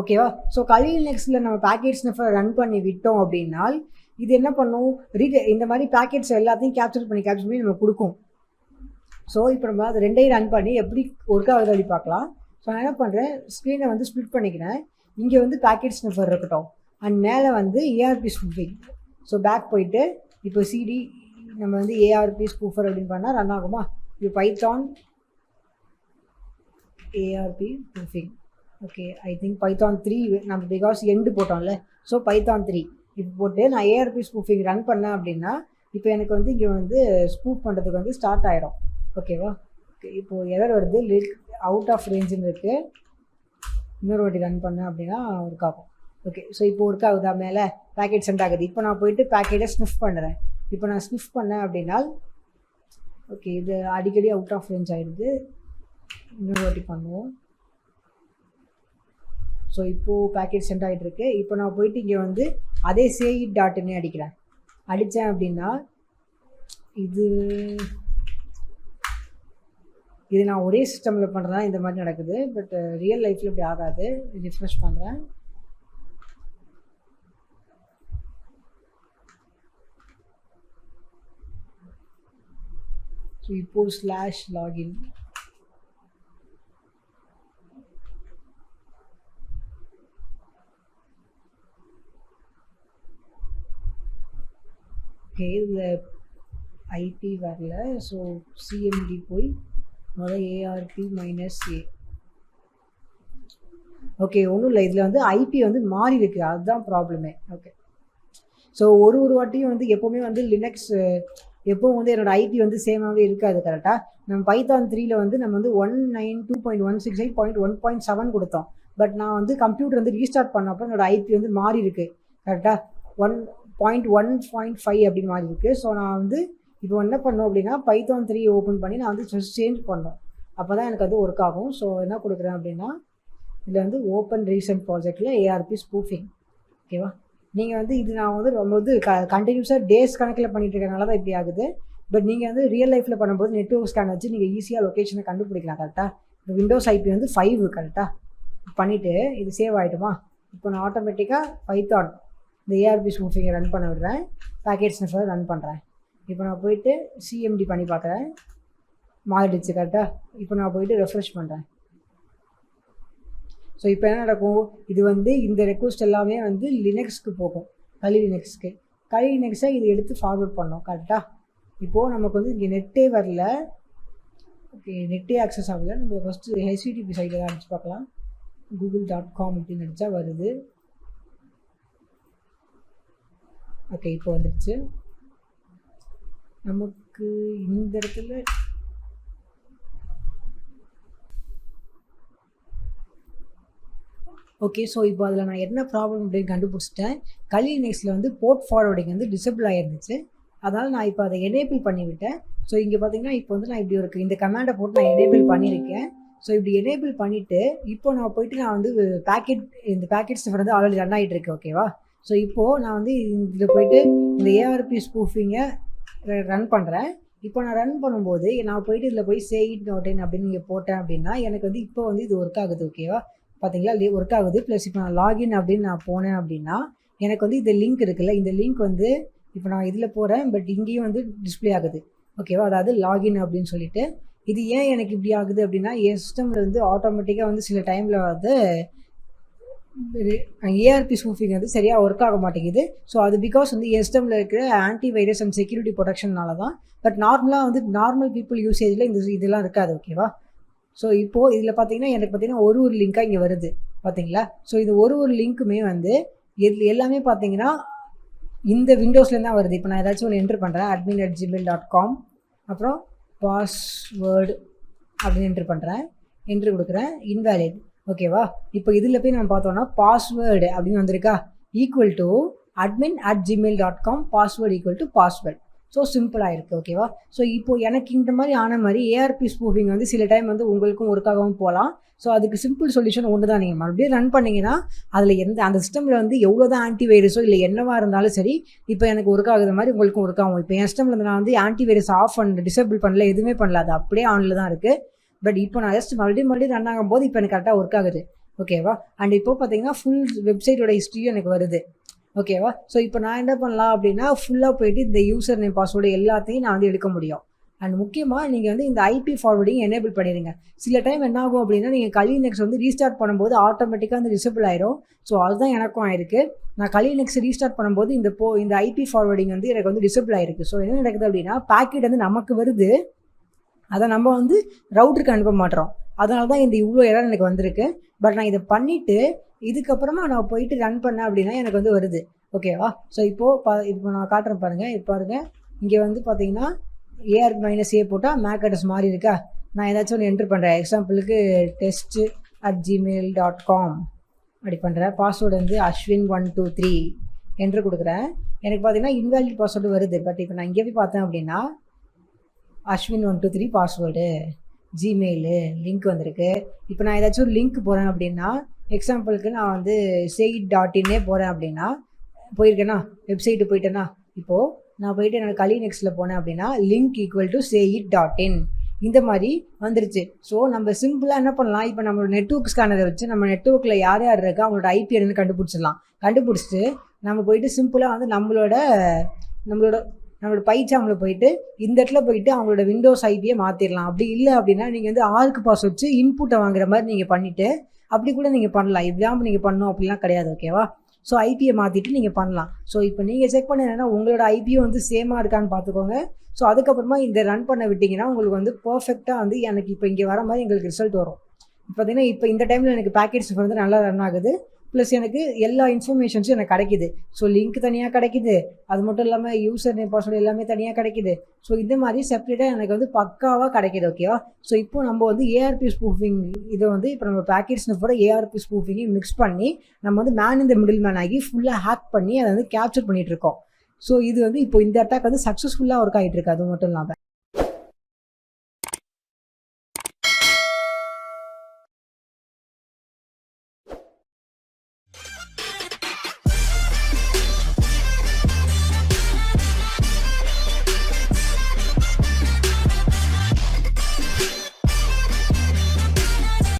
ஓகேவா. ஸோ கலி லினக்ஸில் நம்ம பேக்கெட் ஸ்னிஃபர் ரன் பண்ணி விட்டோம் அப்படின்னா இது என்ன பண்ணும், இந்த மாதிரி பேக்கெட்ஸ் எல்லாத்தையும் கேப்சர் பண்ணி நம்ம கொடுக்கும். ஸோ இப்போ நம்ம அது ரெண்டையும் ரன் பண்ணி எப்படி ஒர்க் ஆகுது அப்படி பார்க்கலாம். ஸோ நான் என்ன பண்ணுறேன், ஸ்க்ரீனை வந்து ஸ்ப்ளிட் பண்ணிக்கிறேன். இங்கே வந்து பேக்கெட் ஸ்னிஃபர் இருக்கட்டும் அண்ட் மேலே வந்து ஏஆர்பி ஸ்பூஃபிங். ஸோ பேக் போயிட்டு இப்போ சிடி நம்ம வந்து ஏஆர்பி ஸ்பூஃபர் அப்படின்னு பண்ணால் ரன் ஆகுமா. இது Python ARP spoofing. Okay, I think Python 3 நம்ம பிகாஸ் எண்டு போட்டோம்ல. ஸோ பைத்தான் 3 இப்போ போட்டு நான் ஏஆர்பி ஸ்பூஃபிங் ரன் பண்ணேன் அப்படின்னா இப்போ எனக்கு வந்து இங்கே வந்து ஸ்பூஃப் பண்ணுறதுக்கு வந்து ஸ்டார்ட் ஆகிடும். ஓகேவா. ஓகே, இப்போது எரர் வருது, அவுட் ஆஃப் ரேஞ்சுன்னு இருக்குது. இன்னொரு வாட்டி ரன் பண்ணேன் அப்படின்னா ஒர்க் ஆகும். ஓகே. ஸோ இப்போ ஒர்க் ஆகுதா, மேலே பேக்கெட் சென்ட் ஆகுது. இப்போ நான் போயிட்டு பேக்கெட்டை ஸ்னிஃப் பண்ணுறேன். இப்போ நான் ஸ்னிஃப் பண்ணேன் அப்படின்னா ஓகே இது அடிக்கடி அவுட் ஆஃப் ரேஞ்ச் ஆகிடுது. இன்னொரு வாட்டி பண்ணுவோம். ஸோ இப்போது பேக்கெட் சென்ட் ஆகிட்டு இருக்கு. இப்போ நான் போயிட்டு இங்கே வந்து அதே சேயிட் டாட்னே அடிக்கிறேன். அடித்தேன் அப்படின்னா இது நான் ஒரே சிஸ்டமில் பண்ணுறதா இந்த மாதிரி நடக்குது. பட் ரியல் லைஃப்பில் இப்படி ஆகாது. ரிஃப்ரெஷ் பண்ணுறேன். ஸோ இப்போது /login ஓகே, இதில் ஐபி வரல. ஸோ சிஎம்டி போய் ஏஆர்பி மைனஸ் ஏ. ஓகே, ஒன்றும் இல்லை, இதில் வந்து ஐபி வந்து மாறி இருக்குது, அதுதான் ப்ராப்ளமே. ஓகே, ஸோ ஒரு வாட்டியும் வந்து எப்போவுமே வந்து லினக்ஸ் எப்போவும் வந்து என்னோடய ஐபி வந்து சேமாகவே இருக்காது. கரெக்டாக நம்ம பைத்தான் 3ல் வந்து நம்ம வந்து 192.168.1.7 கொடுத்தோம். பட் நான் வந்து கம்ப்யூட்டர் வந்து ரீஸ்டார்ட் பண்ணப்போ என்னோடய ஐபி வந்து மாறி இருக்குது. கரெக்டாக 1.1.5 அப்படின்னு மாறி இருக்குது. ஸோ நான் வந்து இப்போ என்ன பண்ணோம் அப்படின்னா பைத்தான் 3 ஓப்பன் பண்ணி நான் வந்து சேஞ்ச் பண்ணோம். அப்போ தான் எனக்கு அது ஒர்க் ஆகும். ஸோ என்ன கொடுக்குறேன் அப்படின்னா இதில் வந்து ஓப்பன் ரீசெண்ட் ப்ராஜெக்டில் ஏஆர்பி ஸ்பூஃபிங். ஓகேவா, நீங்கள் வந்து இது நான் வந்து ரொம்ப வந்து கண்டினியூஸாக டேஸ் கணக்கில் பண்ணிட்டு இருக்கனால தான் இப்படி ஆகுது. பட் நீங்கள் வந்து ரியல் லைஃப்பில் பண்ணும்போது நெட்வொர்க் ஸ்கேன் வச்சு நீங்கள் ஈஸியாக லொக்கேஷனை கண்டுபிடிக்கலாம். கரெக்டாக இந்த விண்டோஸ் ஐபி வந்து 5 கரெக்டாக பண்ணிவிட்டு இது சேவ் ஆகிடுமா. இப்போ நான் ஆட்டோமேட்டிக்காக பைத்தான் இந்த ஏஆர்பி ஸ்பூஃபிங்கை ரன் பண்ண விடுறேன், பேக்கெட் ஸ்னிஃபர் ரன் பண்ணுறேன். இப்போ நான் போயிட்டு சிஎம்டி பண்ணி பார்க்குறேன், மாறிடுச்சு. கரெக்டாக இப்போ நான் போயிட்டு ரெஃப்ரெஷ் பண்ணுறேன். ஸோ இப்போ என்ன நடக்கும், இது வந்து இந்த ரெக்வஸ்ட் எல்லாமே வந்து லினக்ஸ்க்கு போகும், கலி லினக்ஸை இது எடுத்து ஃபார்வர்ட் பண்ணோம். கரெக்டாக இப்போது நமக்கு வந்து இங்கே நெட்டே வரல. ஓகே, நெட்டே ஆக்சஸ் ஆகலை. நம்ம ஃபஸ்ட்டு ஹெச்டிடிபி சைட்டில் தான் அடிச்சு பார்க்கலாம். google.com அப்படின்னு அடித்தா வருது. ஓகே, இப்போ வந்துடுச்சு. நமக்கு இந்த இடத்துல ஓகே, ஸோ இப்போ அதில் நான் என்ன ப்ராப்ளம் அப்படின்னு கண்டுபிடிச்சிட்டேன். கலி லினக்ஸில் வந்து போர்ட் ஃபார்வர்டிங் வந்து டிசபிள் ஆகிருந்துச்சு. அதனால் நான் இப்போ அதை எனேபிள் பண்ணிவிட்டேன். ஸோ இங்கே பார்த்தீங்கன்னா இப்போ வந்து நான் இப்படி இந்த கமாண்டை போட்டு நான் எனேபிள் பண்ணியிருக்கேன். ஸோ இப்படி எனேபிள் பண்ணிவிட்டு இப்போ நான் போயிட்டு நான் வந்து இந்த பேக்கெட் ஸ்னிஃபர் வந்து ஆல்ரெடி ரன் ஆகிட்டு இருக்கு. ஓகேவா, ஸோ இப்போது நான் வந்து இதில் போயிட்டு இந்த ஏஆர்பி ஸ்பூஃபிங்கை ரன் பண்ணுறேன். இப்போ நான் ரன் பண்ணும்போது நான் போயிட்டு இதில் போய் say.in அப்படின்னு நீங்கள் போட்டேன் அப்படின்னா எனக்கு வந்து இப்போ வந்து இது ஒர்க் ஆகுது. ஓகேவா, பார்த்தீங்களா ஒர்க் ஆகுது. ப்ளஸ் இப்போ நான் லாகின் அப்படின்னு நான் போனேன் அப்படின்னா எனக்கு வந்து இந்த லிங்க் இருக்குல்ல, இந்த லிங்க் வந்து இப்போ நான் இதில் போகிறேன், பட் இங்கேயும் வந்து டிஸ்பிளே ஆகுது. ஓகேவா, அதாவது லாகின் அப்படின்னு சொல்லிட்டு. இது ஏன் எனக்கு இப்படி ஆகுது அப்படின்னா என் சிஸ்டமில் வந்து ஆட்டோமேட்டிக்காக வந்து சில டைமில் வந்து ஏஆர்பி ஸ்பூஃபிங் வந்து சரியாக ஒர்க் ஆக மாட்டேங்குது. ஸோ அது பிகாஸ் வந்து என் சிஸ்டமில் இருக்கிற ஆன்டி வைரஸ் அண்ட் செக்யூரிட்டி ப்ரொடெக்ஷனால தான். பட் நார்மலாக வந்து நார்மல் பீப்புள் யூசேஜில் இதெல்லாம் இருக்காது. ஓகேவா, ஸோ இப்போது இதில் பார்த்தீங்கன்னா எனக்கு பார்த்தீங்கன்னா ஒரு லிங்காக இங்கே வருது பார்த்தீங்களா. ஸோ இது ஒரு லிங்க்குமே வந்து எல்லாமே பார்த்தீங்கன்னா இந்த விண்டோஸ்லேருந்து தான் வருது. இப்போ நான் ஏதாச்சும் ஒன்று என்ட்ரு பண்ணுறேன், admin@gmail.com, அப்புறம் பாஸ்வேர்டு அப்படின்னு என்ட்ரு பண்ணுறேன், என்ட்ரு கொடுக்குறேன், இன்வேலிட். ஓகேவா, இப்போ இதில் போய் நம்ம பார்த்தோன்னா பாஸ்வேர்டு அப்படின்னு வந்திருக்கா, equal to admin@gmail.com, password equal to password. So சிம்பிளாக இருக்குது. ஓகேவா, ஸோ இப்போது எனக்கு இந்த மாதிரி ஆன மாதிரி ஏஆர்பி ஸ்பூஃபிங் வந்து சில டைம் வந்து உங்களுக்கும் ஒர்க்காகவும் போகலாம். ஸோ அதுக்கு சிம்பிள் சொல்யூஷன் ஒன்று தான். நீங்கள் மறுபடியும் ரன் பண்ணிங்கன்னா அதில் அந்த சிஸ்டமில் வந்து எவ்வளோ தான் ஆன்டி வைரஸோ இல்லை என்னவாக இருந்தாலும் சரி, இப்போ எனக்கு ஒர்க் ஆகுது மாதிரி உங்களுக்கும் ஒர்க் ஆகும். இப்போ என் சிஸ்டமில் நான் வந்து ஆன்டி வைரஸ் ஆஃப் பண்ண டிசேபிள் பண்ணல, எதுவுமே பண்ணல, அது அப்படியே ஆனில் தான் இருக்குது. பட் இப்போ நான் ஜஸ்ட் மறுபடியும் ரன் ஆகும்போது இப்போ எனக்கு கரெக்டாக ஒர்க் ஆகுது. ஓகேவா, அண்ட் இப்போ பார்த்தீங்கன்னா ஃபுல் வெப்சைட்டோட ஹிஸ்ட்ரியும் எனக்கு வருது. ஓகேவா, ஸோ இப்போ நான் என்ன பண்ணலாம் அப்படின்னா ஃபுல்லாக போயிட்டு இந்த யூசர் நேம் பாஸ்வேர்டு எல்லாத்தையும் நான் வந்து எடுக்க முடியும். அண்ட் முக்கியமாக நீங்கள் வந்து இந்த ஐபி ஃபார்வர்டிங் எனேபிள் பண்ணிடுங்க. சில டைம் என்ன ஆகும் அப்படின்னா நீங்கள் கலி லினக்ஸ் வந்து ரீஸ்டார்ட் பண்ணும்போது ஆட்டோமேட்டிக்காக வந்து டிசேபிள் ஆயிரும். ஸோ அதுதான் எனக்கும் ஆயிருக்கு. நான் கலி லினக்ஸ் ரீஸ்டார்ட் பண்ணும்போது இந்த ஐபி ஃபார்வர்டிங் வந்து எனக்கு வந்து டிசேபிள் ஆயிருக்கு. ஸோ என்ன நடக்குது அப்படின்னா பேக்கெட் வந்து நமக்கு வருது, அதை நம்ம வந்து ரவுட்டருக்கு அனுப்ப மாட்டோம். அதனால தான் இந்த இவ்வளோ இடம் எனக்கு வந்திருக்கு. பட் நான் இதை பண்ணிவிட்டு இதுக்கப்புறமா நான் போயிட்டு ரன் பண்ணேன் அப்படின்னா எனக்கு வந்து வருது. ஓகேவா, ஸோ இப்போ நான் காட்டுறேன் பாருங்கள். இப்போ பாருங்கள், இங்கே வந்து பார்த்தீங்கன்னா AR-A போட்டால் மேக் அட்ரஸ் மாறி இருக்கா. நான் ஏதாச்சும் ஒன்று என்ட்ரு பண்ணுறேன், எக்ஸாம்பிளுக்கு test@gmail.com அப்படி பண்ணுறேன். பாஸ்வேர்டு வந்து ashwin123 என்ட்ரு கொடுக்குறேன். எனக்கு பார்த்தீங்கன்னா இன்வேலிட் பாஸ்வேர்டு வருது. பட் இப்போ நான் இங்கே போய் பார்த்தேன் அப்படின்னா ashwin123 பாஸ்வேர்டு, ஜிமெயிலு லிங்க் வந்திருக்கு. இப்போ நான் ஏதாச்சும் ஒரு லிங்க் போகிறேன் அப்படின்னா எக்ஸாம்பிளுக்கு நான் வந்து say.in போகிறேன் அப்படின்னா போயிருக்கேன்னா வெப்சைட்டு போயிட்டேன்னா இப்போது நான் போயிட்டு என்னோடய கலி லினக்ஸில் போனேன் அப்படின்னா லிங்க் ஈக்குவல் டு say.in இந்த மாதிரி வந்துருச்சு. ஸோ நம்ம சிம்பிளாக என்ன பண்ணலாம், இப்போ நம்மளோட நெட்வொர்க் ஸ்கேனரை வச்சு நம்ம நெட்வொர்க்கில் யார் யார் இருக்கா அவங்களோட ஐபி என்னன்னு கண்டுபிடிச்சிடலாம். கண்டுபிடிச்சிட்டு நம்ம போயிட்டு சிம்பிளாக வந்து நம்மளோட பைச்சாமில் போயிட்டு இந்த இடத்துல போயிட்டு அவங்களோட விண்டோஸ் ஐபியை மாற்றிடலாம். அப்படி இல்லை அப்படின்னா நீங்கள் வந்து ஆர்க் பாஸ் வச்சு இன்புட்டை வாங்குற மாதிரி நீங்கள் பண்ணிவிட்டு அப்படி கூட நீங்கள் பண்ணலாம். இப்படிலாம் நீங்கள் பண்ணணும் அப்படிலாம் கிடையாது. ஓகேவா, ஸோ ஐபியை மாற்றிட்டு நீங்கள் பண்ணலாம். ஸோ இப்போ நீங்கள் செக் பண்ண என்னன்னா உங்களோட ஐபியும் வந்து சேமாக இருக்கான்னு பார்த்துக்கோங்க. ஸோ அதுக்கப்புறமா இந்த ரன் பண்ண விட்டிங்கன்னா உங்களுக்கு வந்து பர்ஃபெக்டாக வந்து எனக்கு இப்போ இங்கே வர மாதிரி எங்களுக்கு ரிசல்ட் வரும். பார்த்தீங்கன்னா இப்போ இந்த டைமில் எனக்கு பேக்கெட்ஸ் வந்து நல்லா ரன் ஆகுது, ப்ளஸ் எனக்கு எல்லா இன்ஃபர்மேஷன்ஸும் எனக்கு கிடைக்குது. ஸோ லிங்க் தனியாக கிடைக்குது, அது மட்டும் இல்லாமல் யூசர் நேம் பாஸ்வேர்டு எல்லாமே தனியாக கிடைக்குது. ஸோ இந்த மாதிரி செப்பரேட்டாக எனக்கு வந்து பக்காவாக கிடைக்குது. ஓகேவா? ஸோ இப்போ நம்ம வந்து ஏஆர்பி ஸ்பூஃபிங் இதை வந்து இப்போ நம்ம பேக்கெட்ஸ்னு கூட ஏஆர்பி ஸ்பூஃபிங்கையும் மிக்ஸ் பண்ணி நம்ம வந்து மேன் இந்த மிடில் மேன் ஆகி ஃபுல்லாக ஹேக் பண்ணி அதை வந்து கேப்சர் பண்ணிகிட்டு இருக்கோம். ஸோ இது வந்து இப்போ இந்த அட்டாக் வந்து சக்ஸஸ்ஃபுல்லாக ஒர்க் ஆகிட்டு இருக்கு. அது மட்டும் இல்லாமல்